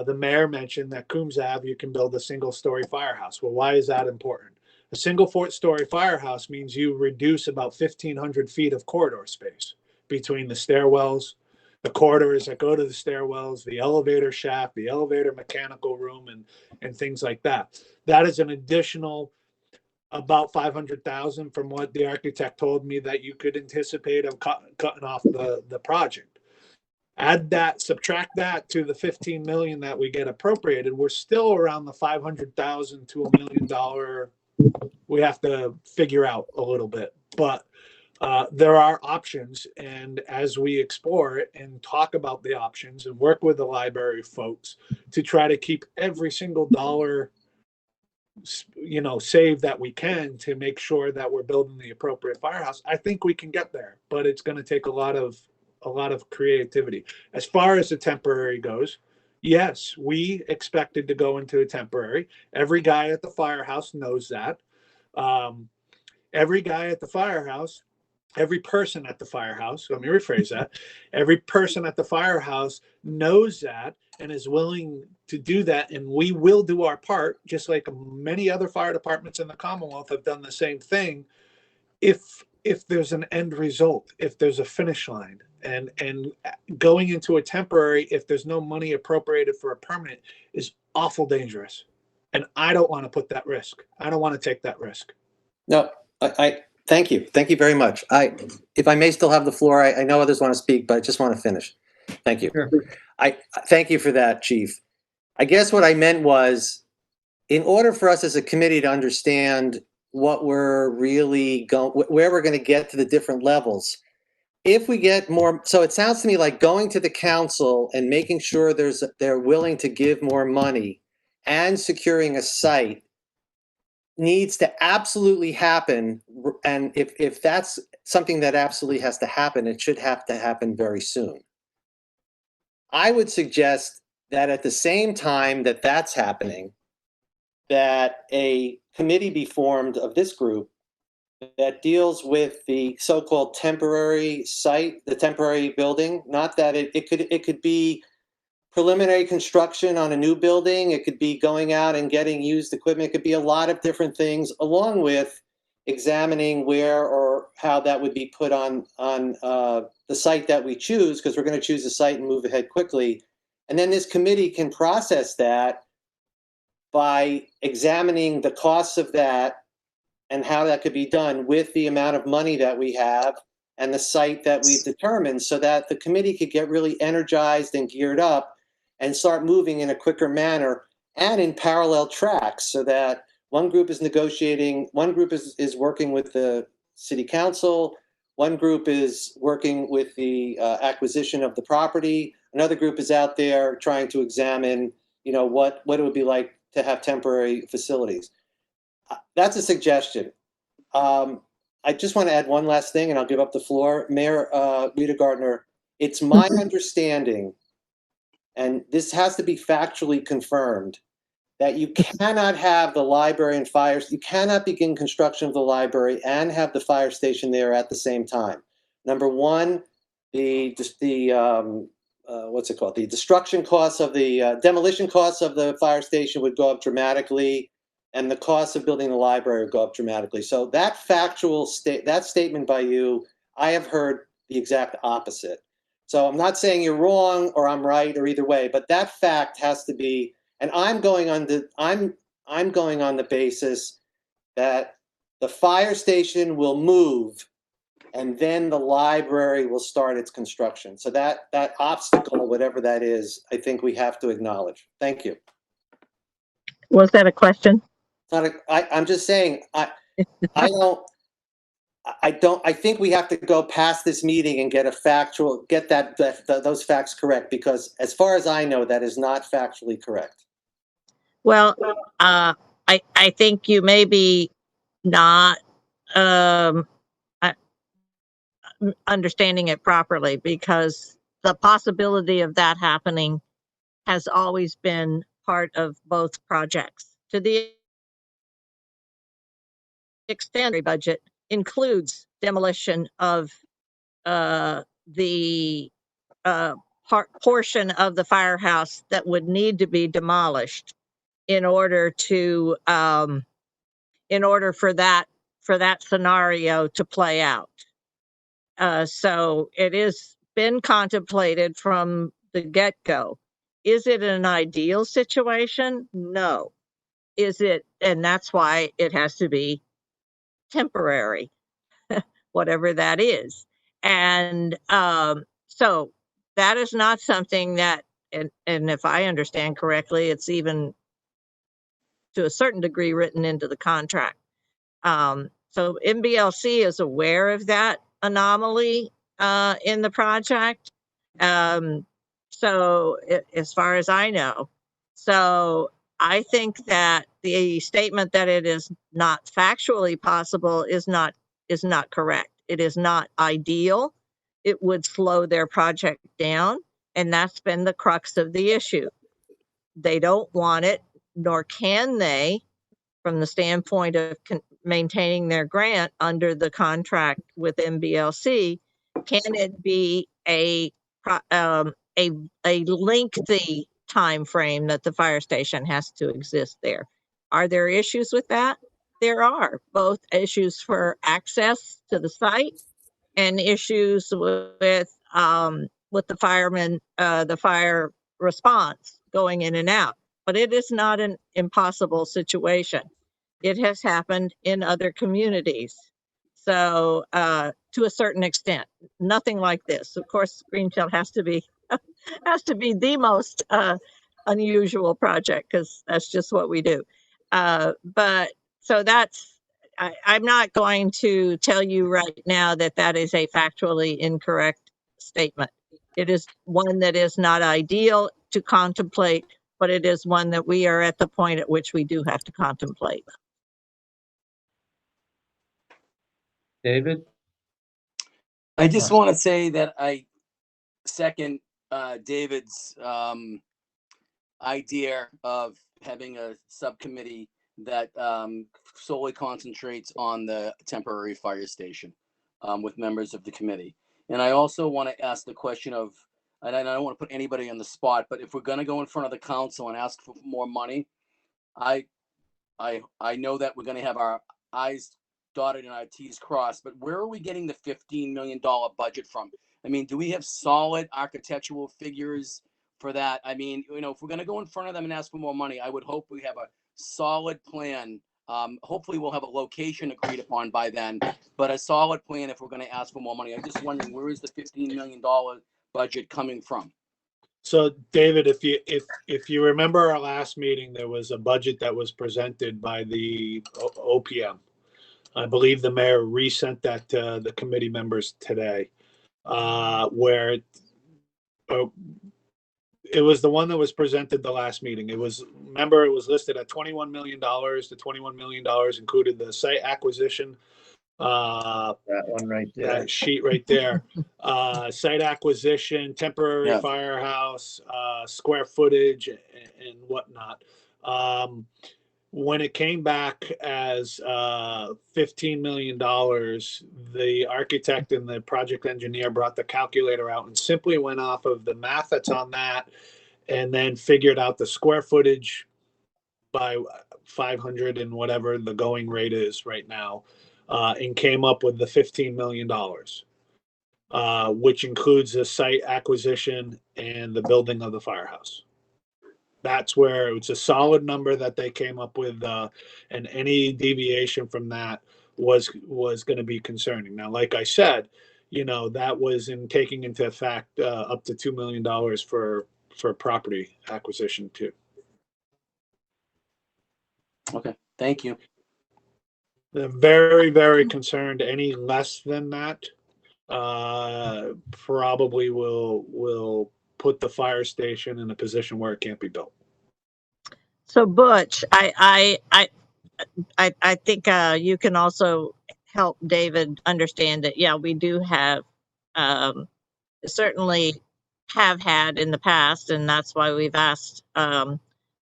the mayor mentioned that Coombs Ave, you can build a single-story firehouse. Well, why is that important? A single-story firehouse means you reduce about 1,500 feet of corridor space between the stairwells, the corridors that go to the stairwells, the elevator shaft, the elevator mechanical room, and things like that. That is an additional about 500,000 from what the architect told me that you could anticipate of cutting off the project. Add that, subtract that to the 15 million that we get appropriated, we're still around the 500,000 to $1 million we have to figure out a little bit. But there are options, and as we explore it and talk about the options and work with the library folks to try to keep every single dollar, saved that we can to make sure that we're building the appropriate firehouse, I think we can get there, but it's going to take a lot of creativity. As far as the temporary goes, yes, we expected to go into a temporary. Every guy at the firehouse knows that. Every guy at the firehouse, every person at the firehouse, let me rephrase that. Every person at the firehouse knows that and is willing to do that. And we will do our part, just like many other fire departments in the Commonwealth have done the same thing. If there's an end result, if there's a finish line, and going into a temporary, if there's no money appropriated for a permanent, is awful dangerous. And I don't want to put that risk. I don't want to take that risk. No, I thank you. Thank you very much. If I may still have the floor, I know others want to speak, but I just want to finish. Thank you. Sure. I thank you for that, Chief. I guess what I meant was, in order for us as a committee to understand what we're really going, where we're going to get to the different levels, if we get more, so it sounds to me like going to the council and making sure they're willing to give more money and securing a site needs to absolutely happen. And if that's something that absolutely has to happen, it should have to happen very soon. I would suggest that at the same time that that's happening, that a committee be formed of this group that deals with the so-called temporary site, the temporary building. Not that it could be preliminary construction on a new building. It could be going out and getting used equipment. It could be a lot of different things, along with examining where or how that would be put on the site that we choose, because we're going to choose a site and move ahead quickly. And then this committee can process that by examining the costs of that and how that could be done with the amount of money that we have and the site that we've determined, so that the committee could get really energized and geared up and start moving in a quicker manner and in parallel tracks, so that one group is negotiating, one group is working with the city council, one group is working with the acquisition of the property, another group is out there trying to examine, what it would be like to have temporary facilities. That's a suggestion. I just want to add one last thing, and I'll give up the floor. Mayor Rita Gardner, it's my understanding, and this has to be factually confirmed, that you cannot have the library and fires, you cannot begin construction of the library and have the fire station there at the same time. Number one, the destruction costs of the demolition costs of the fire station would go up dramatically, and the cost of building the library would go up dramatically. So that that statement by you, I have heard the exact opposite. So I'm not saying you're wrong or I'm right or either way, but that fact has to be, and I'm going on the basis that the fire station will move and then the library will start its construction. So that obstacle, whatever that is, I think we have to acknowledge. Thank you. Was that a question? I'm just saying, I think we have to go past this meeting and get those facts correct, because as far as I know, that is not factually correct. Well, I think you may be not understanding it properly, because the possibility of that happening has always been part of both projects. To the extent the budget includes demolition of the portion of the firehouse that would need to be demolished in order for that scenario to play out. So it has been contemplated from the get-go. Is it an ideal situation? No. Is it, and that's why it has to be temporary, whatever that is. And so that is not something that, and if I understand correctly, it's even to a certain degree written into the contract. So MBLC is aware of that anomaly in the project. As far as I know, so I think that the statement that it is not factually possible is not correct. It is not ideal. It would slow their project down, and that's been the crux of the issue. They don't want it, nor can they, from the standpoint of maintaining their grant under the contract with MBLC. Can it be a lengthy time frame that the fire station has to exist there? Are there issues with that? There are both issues for access to the site and issues with the firemen, the fire response going in and out. But it is not an impossible situation. It has happened in other communities. So to a certain extent, nothing like this. Of course, Greenfield has to be the most unusual project because that's just what we do. But so I'm not going to tell you right now that that is a factually incorrect statement. It is one that is not ideal to contemplate, but it is one that we are at the point at which we do have to contemplate. David? I just want to say that I second David's idea of having a subcommittee that solely concentrates on the temporary fire station with members of the committee. And I also want to ask the question of, and I don't want to put anybody on the spot, but if we're going to go in front of the council and ask for more money, I know that we're going to have our I's dotted and our T's crossed, but where are we getting the $15 million budget from? I mean, do we have solid architectural figures for that? I mean, if we're going to go in front of them and ask for more money, I would hope we have a solid plan. Hopefully we'll have a location agreed upon by then, but a solid plan if we're going to ask for more money. I'm just wondering, where is the $15 million budget coming from? So David, if you remember our last meeting, there was a budget that was presented by the OPM. I believe the mayor resent that to the committee members today, where it was the one that was presented the last meeting. It was listed at $21 million. The $21 million included the site acquisition. That one right there. That sheet right there. Site acquisition, temporary Yeah. firehouse, square footage, and whatnot. When it came back as $15 million, the architect and the project engineer brought the calculator out and simply went off of the math that's on that and then figured out the square footage by 500 and whatever the going rate is right now, and came up with the $15 million, which includes the site acquisition and the building of the firehouse. That's where it's a solid number that they came up with, and any deviation from that was going to be concerning. Now, like I said, that was in taking into effect up to $2 million for property acquisition too. Okay, thank you. They're very, very concerned. Any less than that, probably will put the fire station in a position where it can't be built. So Butch, I think you can also help David understand that, yeah, we do have, certainly have had in the past, and that's why we've asked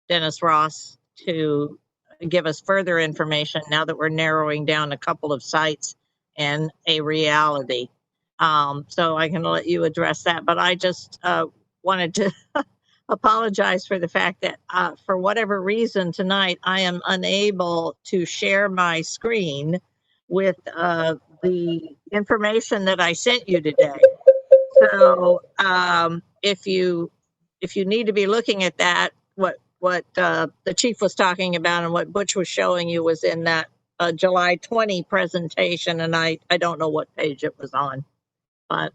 Dennis Ross to give us further information now that we're narrowing down a couple of sites and a reality. So I can let you address that, but I just wanted to apologize for the fact that for whatever reason tonight, I am unable to share my screen with the information that I sent you today. So if you need to be looking at that, what the chief was talking about and what Butch was showing you was in that July 20 presentation, and I don't know what page it was on. But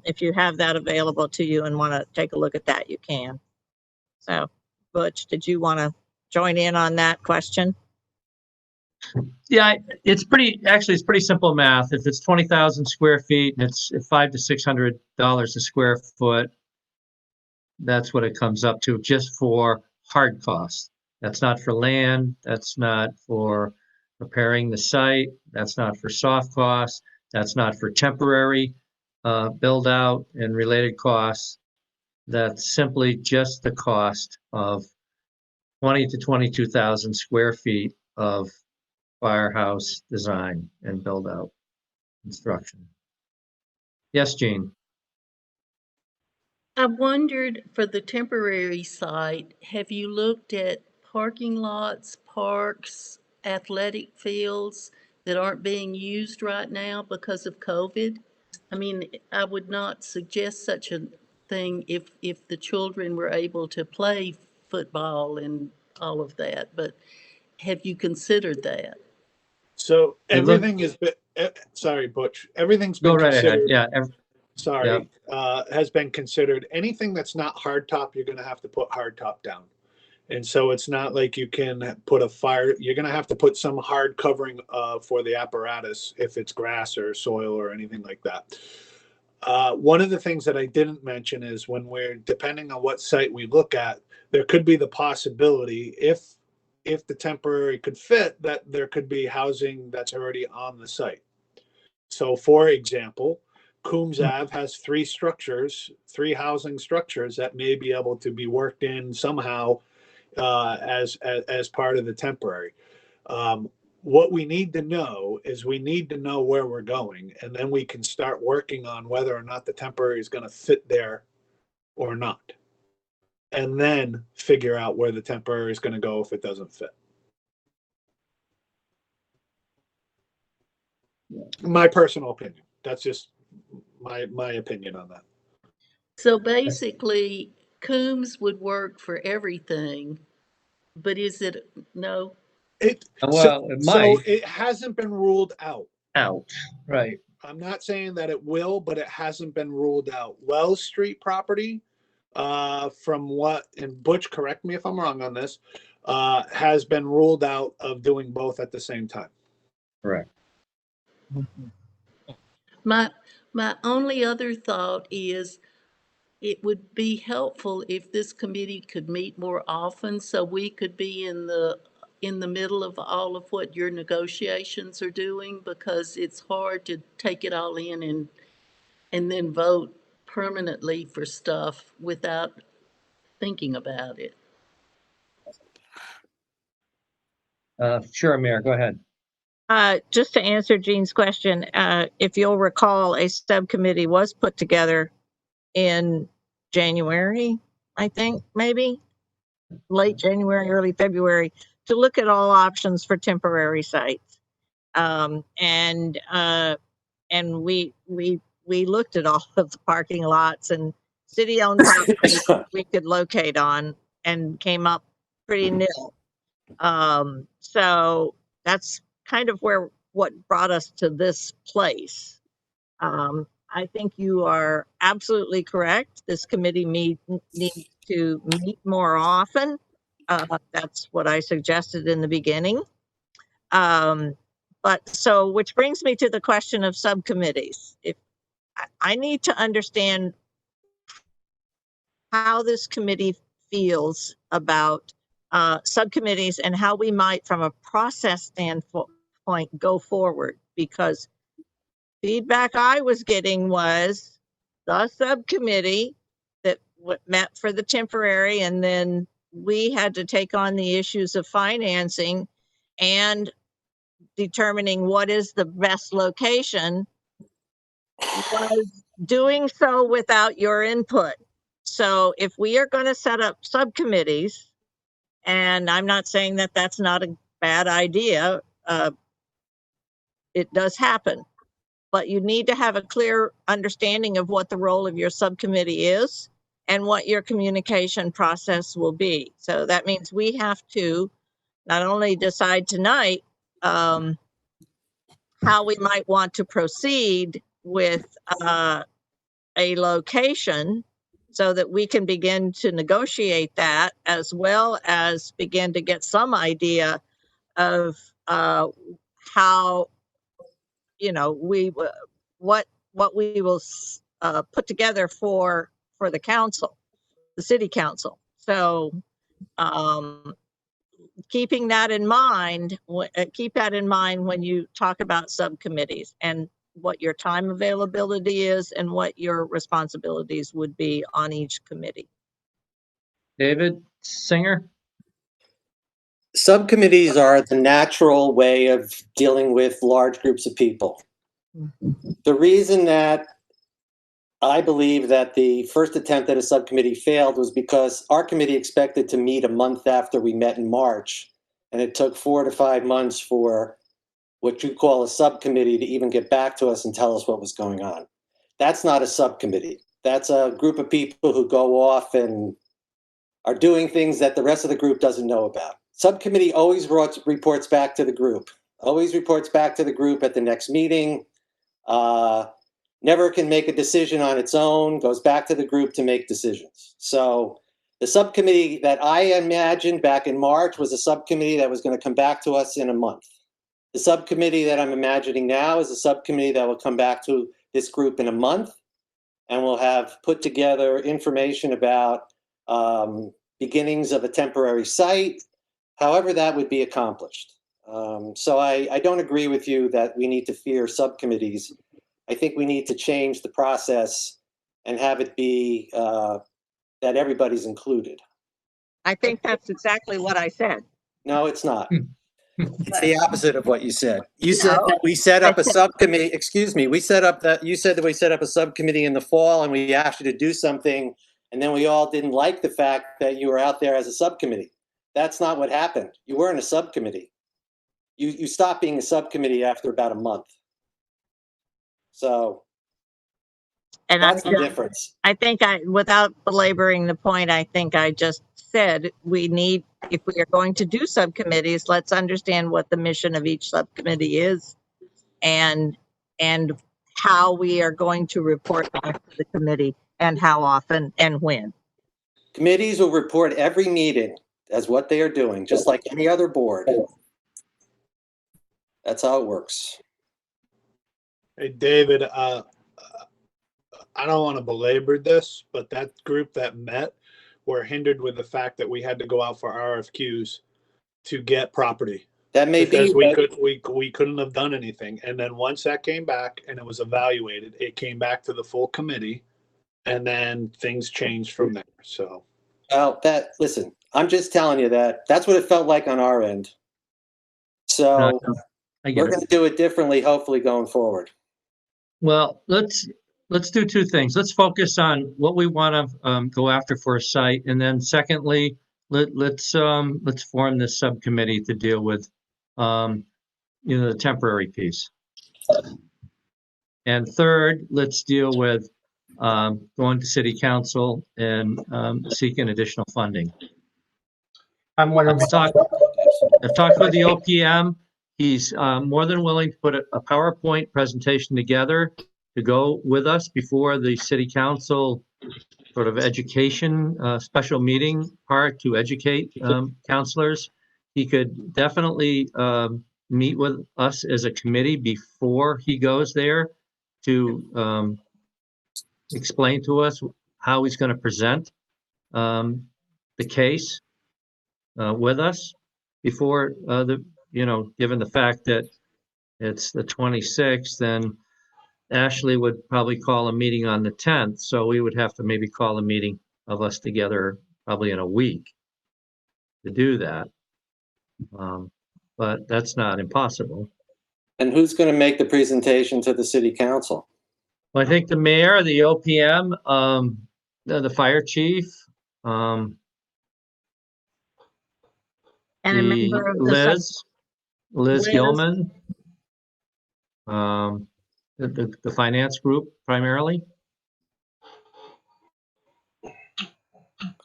if you have that available to you and want to take a look at that, you can. So, Butch, did you want to join in on that question? Yeah, it's pretty simple math. If it's 20,000 square feet and it's $500 to $600 a square foot, that's what it comes up to just for hard costs. That's not for land. That's not for repairing the site. That's not for soft costs. That's not for temporary build out and related costs. That's simply just the cost of 20 to 22,000 square feet of firehouse design and build out construction. Yes, Gene. I wondered for the temporary site, have you looked at parking lots, parks, athletic fields that aren't being used right now because of COVID? I mean, I would not suggest such a thing if the children were able to play football and all of that, but have you considered that? So We look, everything has been, sorry, Butch, everything's go been right ahead. considered. Yeah, yeah. Sorry, has been considered. Anything that's not hardtop, you're gonna have to put hardtop down. And so it's not like you can put a fire, you're gonna have to put some hard covering for the apparatus if it's grass or soil or anything like that. One of the things that I didn't mention is when we're, depending on what site we look at, there could be the possibility if the temporary could fit, that there could be housing that's already on the site. So for example, Coombs Ave has three housing structures that may be able to be worked in somehow as part of the temporary. What we need to know is we need to know where we're going, and then we can start working on whether or not the temporary is going to fit there or not, and then figure out where the temporary is going to go if it doesn't fit. My personal opinion. That's just my opinion on that. So basically, Coombs would work for everything, but is it, no? Well, it might. It hasn't been ruled out. Right. I'm not saying that it will, but it hasn't been ruled out. Wells Street property, from what, and Butch, correct me if I'm wrong on this, has been ruled out of doing both at the same time. Correct. My only other thought is it would be helpful if this committee could meet more often so we could be in the middle of all of what your negotiations are doing, because it's hard to take it all in and then vote permanently for stuff without thinking about it. Sure, Mayor, go ahead. Just to answer Jean's question, if you'll recall, a subcommittee was put together in January, I think, maybe late January, early February, to look at all options for temporary sites. And we looked at all of the parking lots and city-owned property we could locate on and came up pretty nil. So that's kind of what brought us to this place. I think you are absolutely correct. This committee needs to meet more often. That's what I suggested in the beginning. Which brings me to the question of subcommittees. If I need to understand how this committee feels about subcommittees and how we might, from a process standpoint, go forward, because feedback I was getting was the subcommittee that met for the temporary, and then we had to take on the issues of financing and determining what is the best location, was doing so without your input. So if we are going to set up subcommittees, and I'm not saying that that's not a bad idea, it does happen, but you need to have a clear understanding of what the role of your subcommittee is and what your communication process will be. So that means we have to not only decide tonight how we might want to proceed with a location so that we can begin to negotiate that, as well as begin to get some idea of how, you know, what we will put together for the council, the city council. So keeping that in mind, keep that in mind when you talk about subcommittees and what your time availability is and what your responsibilities would be on each committee. David Singer? Subcommittees are the natural way of dealing with large groups of people. The reason that I believe that the first attempt at a subcommittee failed was because our committee expected to meet a month after we met in March, and it took 4 to 5 months for what you call a subcommittee to even get back to us and tell us what was going on. That's not a subcommittee. That's a group of people who go off and are doing things that the rest of the group doesn't know about. Subcommittee always reports back to the group, always reports back to the group at the next meeting, never can make a decision on its own, goes back to the group to make decisions. So the subcommittee that I imagined back in March was a subcommittee that was going to come back to us in a month. The subcommittee that I'm imagining now is a subcommittee that will come back to this group in a month, and we'll have put together information about beginnings of a temporary site, however that would be accomplished. So I don't agree with you that we need to fear subcommittees. I think we need to change the process and have it be that everybody's included. I think that's exactly what I said. No, it's not. It's the opposite of what you said. You said No, that we set up I a said- subcommittee. Excuse me. You said that we set up a subcommittee in the fall and we asked you to do something, and then we all didn't like the fact that you were out there as a subcommittee. That's not what happened. You weren't a subcommittee. You stopped being a subcommittee after about a month. So And that's the difference. I think without belaboring the point, I think I just said we need, if we are going to do subcommittees, let's understand what the mission of each subcommittee is and how we are going to report back to the committee and how often and when. Committees will report every meeting as what they are doing, just like any other board. That's how it works. Hey, David, I don't want to belabor this, but that group that met were hindered with the fact that we had to go out for RFQs to get property. That may Because be. we couldn't have done anything. And then once that came back and it was evaluated, it came back to the full committee, and then things changed from there. So Well, listen, I'm just telling you that's what it felt like on our end. So I we're get going it. to do it differently, hopefully going forward. Well, let's do two things. Let's focus on what we want to go after for a site, and then secondly, let's form this subcommittee to deal with the temporary piece. And third, let's deal with going to city council and seeking additional funding. I'm wondering. I've talked with the OPM. He's more than willing to put a PowerPoint presentation together to go with us before the city council sort of education special meeting part to educate councilors. He could definitely meet with us as a committee before he goes there to explain to us how he's going to present the case with us before given the fact that it's the 26th, then Ashley would probably call a meeting on the 10th. So we would have to maybe call a meeting of us together probably in a week to do that. But that's not impossible. And who's going to make the presentation to the city council? Well, I think the mayor, the OPM, the fire chief, And a the member of the Liz Gilman, the finance group primarily.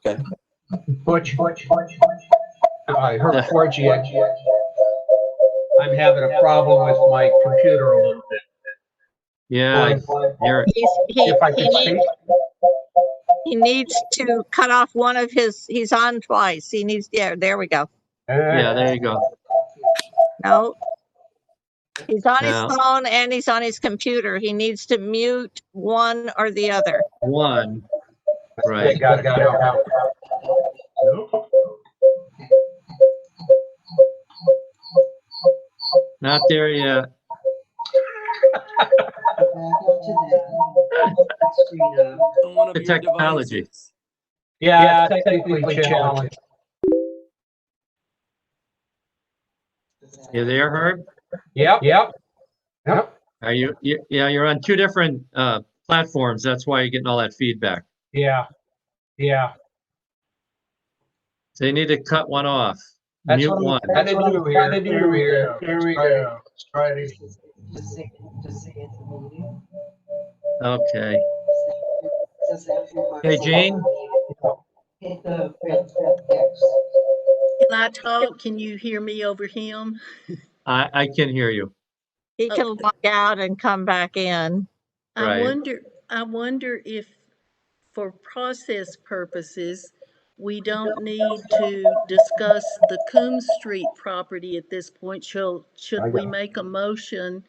Okay. Butch. I heard 4G. I'm having a problem with my computer a little bit. Yeah, Eric. If I could speak. He needs to cut off one of his, he's on twice. He needs, yeah, there we go. Yeah, there you go. No. He's on his Now, phone and he's on his computer. He needs to mute one or the other. one, right. Got it. Nope. Not there yet. On one of The your technology. devices. Yeah, technically challenged. You there, Herb? Yep. Are you, yeah, you're on two different platforms. That's why you're getting all that feedback. Yeah. So you need to cut one off. That's Mute what I'm one. trying to do here. There we go. Let's try to. Okay. Hey, Jane? Can I talk? Can you hear me over him? I can hear you. He can Okay. log out and come back in. Right. I wonder if, for process purposes, we don't need to discuss the Coombs Street property at this point. Should we make a motion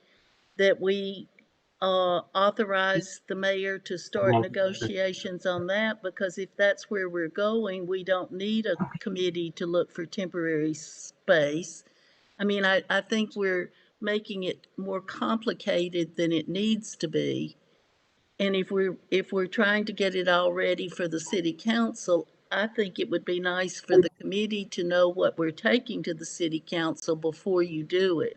that we authorize the mayor to start negotiations on that? Because if that's where we're going, we don't need a committee to look for temporary space. I mean, I think we're making it more complicated than it needs to be. And if we're trying to get it all ready for the city council, I think it would be nice for the committee to know what we're taking to the city council before you do it.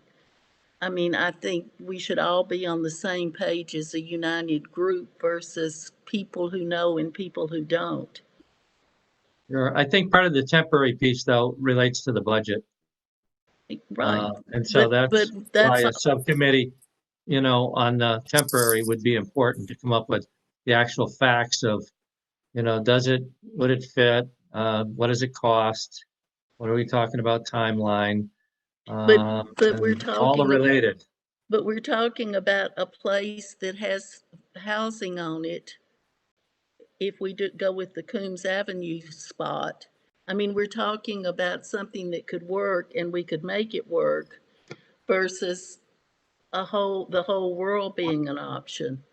I mean, I think we should all be on the same page as a united group versus people who know and people who don't. I think part of the temporary piece, though, relates to the budget. Right. And so But that's why that's, a subcommittee, on the temporary would be important to come up with the actual facts of, would it fit? What does it cost? What are we talking about timeline? but we're And all the talking related. But we're talking about a place that has housing on it. If we do go with the Coombs Avenue spot, I mean, we're talking about something that could work and we could make it work versus the whole world being an option.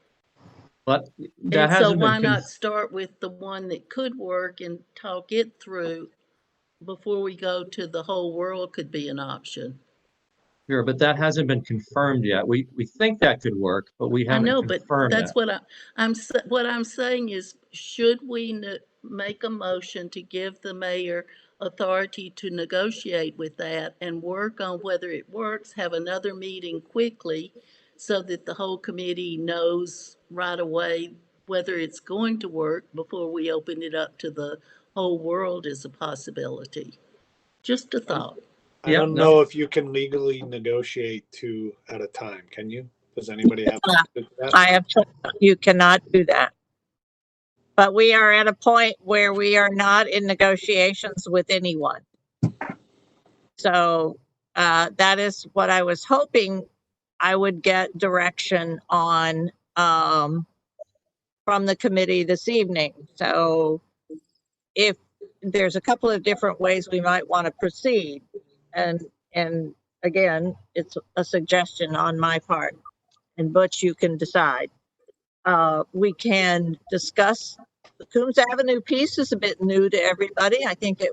But that And so hasn't why been, not start with the one that could work and talk it through before we go to the whole world could be an option? sure, but that hasn't been confirmed yet. We think that could work, but we I haven't know, but confirmed that's that. what I'm saying is, should we make a motion to give the mayor authority to negotiate with that and work on whether it works, have another meeting quickly so that the whole committee knows right away whether it's going to work before we open it up to the whole world as a possibility? Just a thought. I Yep, don't no. know if you can legally negotiate two at a time. Can you? Does anybody have to do that? I have, you cannot do that. But we are at a point where we are not in negotiations with anyone. So that is what I was hoping I would get direction on from the committee this evening. So if there's a couple of different ways we might want to proceed, and again, it's a suggestion on my part, and Butch, you can decide. We can discuss the Coombs Avenue piece is a bit new to everybody. I think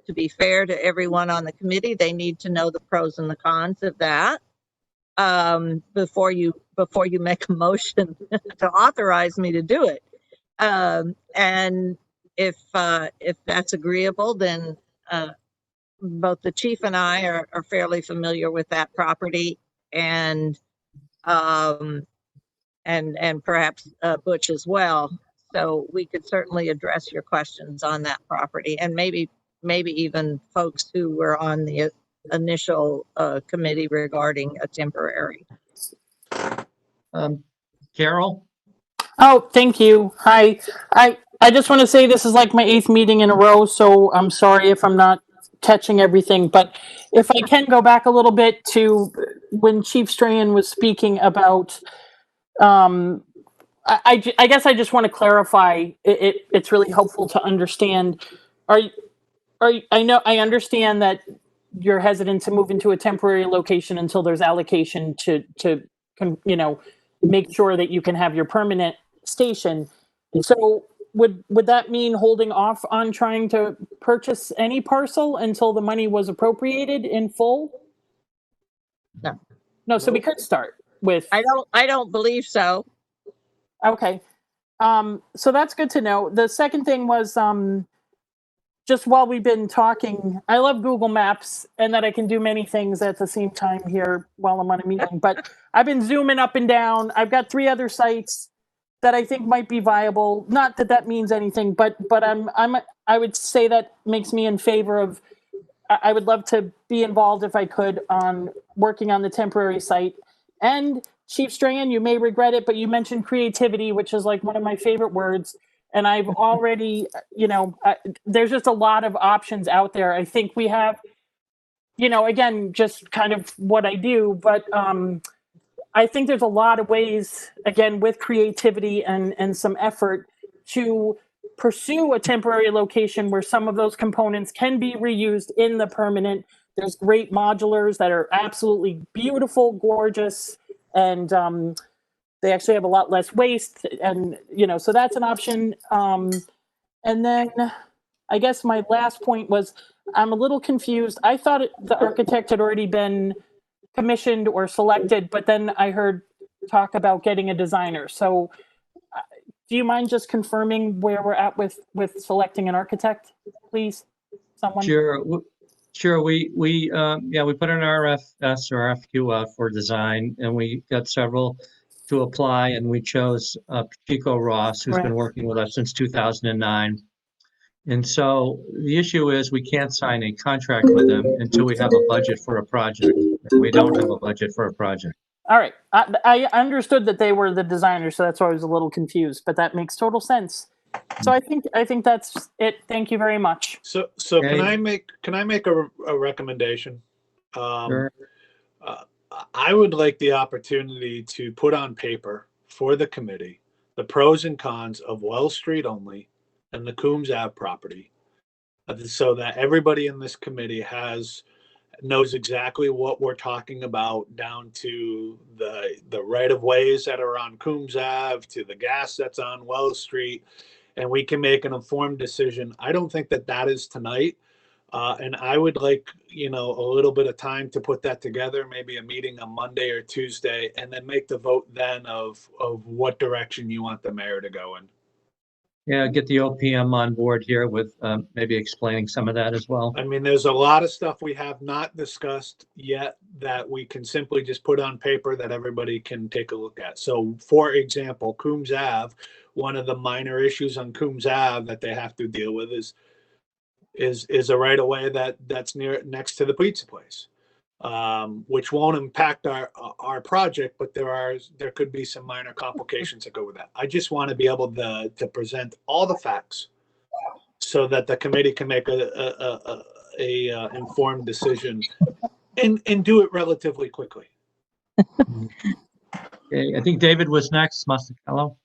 to be fair to everyone on the committee, they need to know the pros and the cons of that before you make a motion to authorize me to do it. And if that's agreeable, then both the chief and I are fairly familiar with that property, and perhaps Butch as well. So we could certainly address your questions on that property, and maybe even folks who were on the initial committee regarding a temporary. Carol? Oh, thank you. Hi. I just want to say this is like my 8th meeting in a row, so I'm sorry if I'm not catching everything. But if I can go back a little bit to when Chief Strahan was speaking about, I guess I just want to clarify. It's really helpful to understand. I understand that you're hesitant to move into a temporary location until there's allocation to make sure that you can have your permanent station. So would that mean holding off on trying to purchase any parcel until the money was appropriated in full? No. No, so we could start with. I don't believe so. Okay. So that's good to know. The second thing was, just while we've been talking, I love Google Maps and that I can do many things at the same time here while I'm on a meeting, but I've been zooming up and down. I've got 3 other sites that I think might be viable. Not that that means anything, but I would say that makes me in favor of, I would love to be involved if I could on working on the temporary site. And Chief Strahan, you may regret it, but you mentioned creativity, which is like one of my favorite words. And I've already, there's just a lot of options out there. I think we have, again, just kind of what I do, but I think there's a lot of ways, again, with creativity and some effort to pursue a temporary location where some of those components can be reused in the permanent. There's great modulars that are absolutely beautiful, gorgeous, and they actually have a lot less waste. And, so that's an option. And then I guess my last point was I'm a little confused. I thought the architect had already been commissioned or selected, but then I heard talk about getting a designer. So do you mind just confirming where we're at with selecting an architect, please? Someone? Sure. We put an RFS or RFQ out for design, and we got several to apply, and we chose Pico Ross, who's been working with us since 2009. And so the issue is we can't sign a contract with them until we have a budget for a project. We don't have a budget for a project. All right. I understood that they were the designer, so that's why I was a little confused, but that makes total sense. So I think that's it. Thank you very much. So Okay. can I make a recommendation? Sure. I would like the opportunity to put on paper for the committee the pros and cons of Wells Street only and the Coombs Ave property, so that everybody in this committee knows exactly what we're talking about, down to the right of ways that are on Coombs Ave to the gas that's on Wells Street, and we can make an informed decision. I don't think that is tonight. And I would like, a little bit of time to put that together, maybe a meeting on Monday or Tuesday, and then make the vote then of what direction you want the mayor to go in. Yeah, get the OPM on board here with maybe explaining some of that as well. I mean, there's a lot of stuff we have not discussed yet that we can simply just put on paper that everybody can take a look at. So, for example, Coombs Ave, one of the minor issues on Coombs Ave that they have to deal with is a right of way that's next to the pizza place, which won't impact our project, but there could be some minor complications that go with that. I just want to be able to present all the facts so that the committee can make a informed decision and do it relatively quickly. Okay, I think David was next, Mastacello.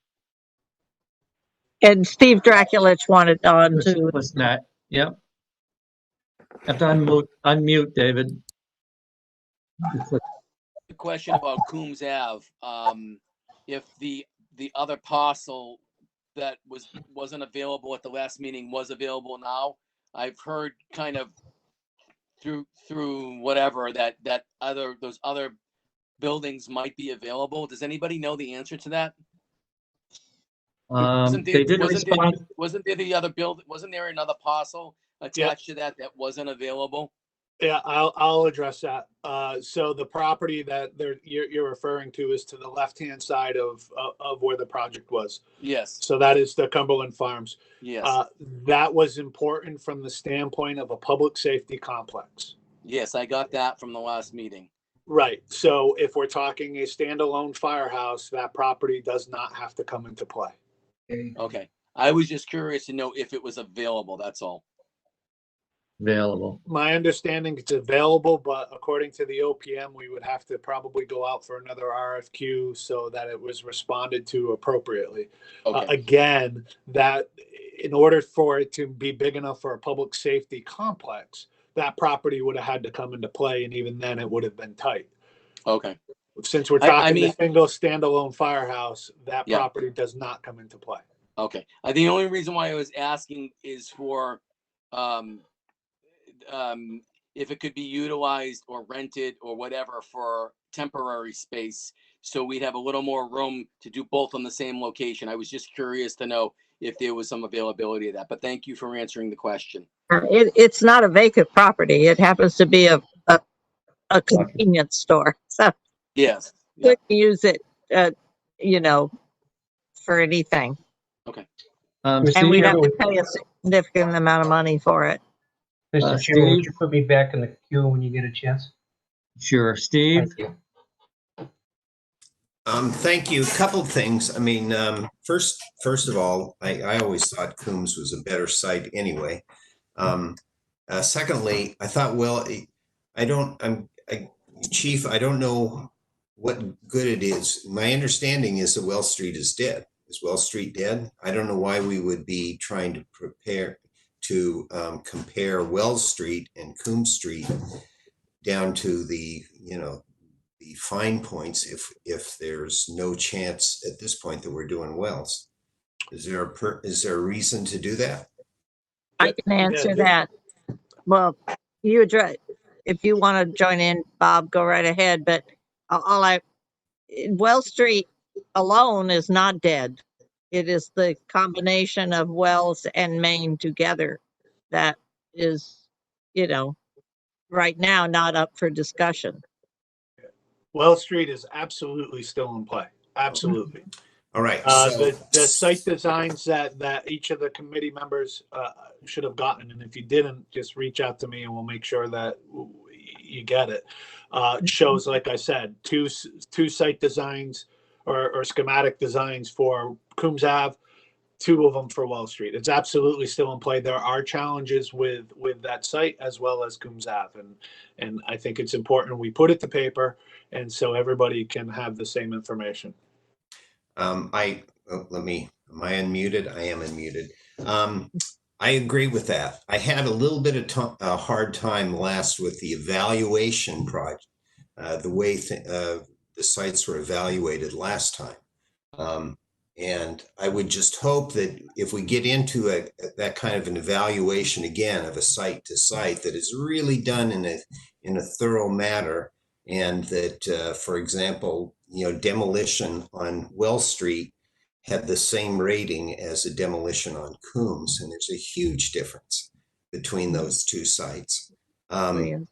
And Steve Draculich wanted on to. Was next. Yep. Have to unmute David. The question about Coombs Ave, if the other parcel that wasn't available at the last meeting was available now. I've heard kind of through whatever that those other buildings might be available. Does anybody know the answer to that? They did respond. Wasn't there the other build? Wasn't there another parcel attached to that wasn't available? Yeah, I'll address that. So the property that you're referring to is to the left-hand side of where the project was. Yes. So that is the Cumberland Farms. Yes. That was important from the standpoint of a public safety complex. Yes, I got that from the last meeting. Right. So if we're talking a standalone firehouse, that property does not have to come into play. Okay. I was just curious to know if it was available. That's all. Available. My understanding it's available, but according to the OPM, we would have to probably go out for another RFQ so that it was responded to appropriately. Okay. Again, that in order for it to be big enough for a public safety complex, that property would have had to come into play, and even then it would have been tight. Okay. Since we're I talking mean- the single standalone firehouse, that Yeah. property does not come into play. Okay. I think the only reason why I was asking is for, if it could be utilized or rented or whatever for temporary space, so we'd have a little more room to do both on the same location. I was just curious to know if there was some availability of that, but thank you for answering the question. It's not a vacant property. It happens to be a convenience store. So Yes. you Yeah. could use it, you know, for anything. Okay. And Mr. we'd Steve, have Chairman, to pay a significant amount of money for it. Mr. Chairman, would Steve? you put me back in the queue when you get a chance? sure, Steve, Thank you. Thank you. A couple of things. I mean, first of all, I always thought Coombs was a better site anyway. Secondly, I thought, well, Chief, I don't know what good it is. My understanding is that Wells Street is dead. Is Wells Street dead? I don't know why we would be trying to compare Wells Street and Coombs Street down to the fine points if there's no chance at this point that we're doing wells. Is there a reason to do that? I can answer Yeah, that. Well, you address, if you want to join in, Bob, go right ahead. But Wells Street alone is not dead. It is the combination of Wells and Main together that is, right now not up for discussion. Wells Street is absolutely still in play. Absolutely. All right. So The site designs that each of the committee members should have gotten, and if you didn't, just reach out to me and we'll make sure that you get it. Shows, like I said, two site designs or schematic designs for Coombs Ave, two of them for Wells Street. It's absolutely still in play. There are challenges with that site as well as Coombs Ave, and I think it's important we put it to paper, and so everybody can have the same information. am I unmuted? I am unmuted. I agree with that. I had a little bit of a hard time last with the evaluation project, the way the sites were evaluated last time. And I would just hope that if we get into that kind of an evaluation again of a site to site, that is really done in a thorough manner, and that, for example, demolition on Wells Street had the same rating as a demolition on Coombs, and there's a huge difference between those two sites. And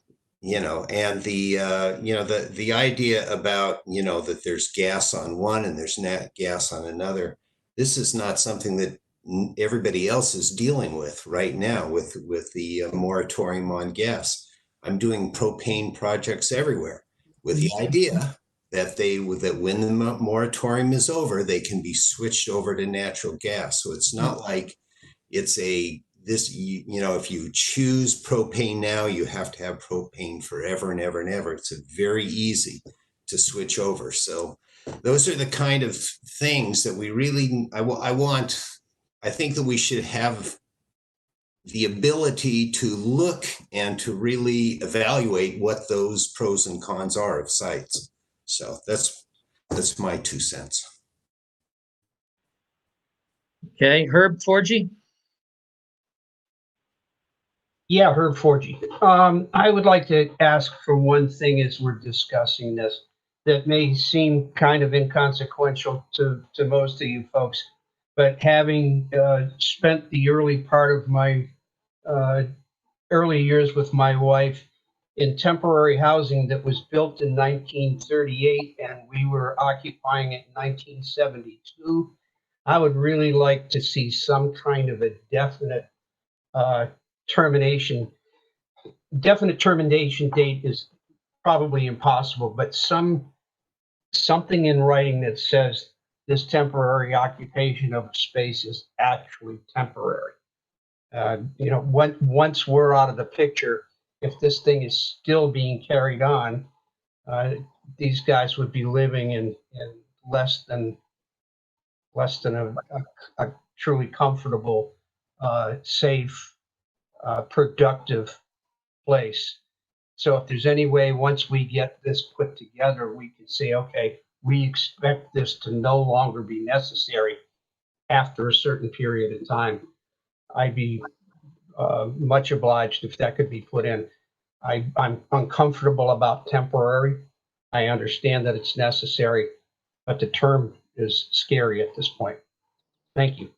the idea about, that there's gas on one and there's not gas on another, this is not something that everybody else is dealing with right now with the moratorium on gas. I'm doing propane projects everywhere with the idea that when the moratorium is over, they can be switched over to natural gas. So it's not like it's if you choose propane now, you have to have propane forever and ever and ever. It's very easy to switch over. So those are the kind of things that we really, I think that we should have the ability to look and to really evaluate what those pros and cons are of sites. So that's my 2 cents. okay, Herb Forgy, Yeah, Herb Forgy. I would like to ask for one thing as we're discussing this that may seem kind of inconsequential to most of you folks, but having spent the early part of my early years with my wife in temporary housing that was built in 1938 and we were occupying it in 1972, I would really like to see some kind of a definite termination. Definite termination date is probably impossible, but something in writing that says this temporary occupation of space is actually temporary. Once we're out of the picture, if this thing is still being carried on, these guys would be living in less than a truly comfortable, safe, productive place. So if there's any way, once we get this put together, we can say, okay, we expect this to no longer be necessary after a certain period of time. I'd be much obliged if that could be put in. I'm uncomfortable about temporary. I understand that it's necessary, but the term is scary at this point. Thank you.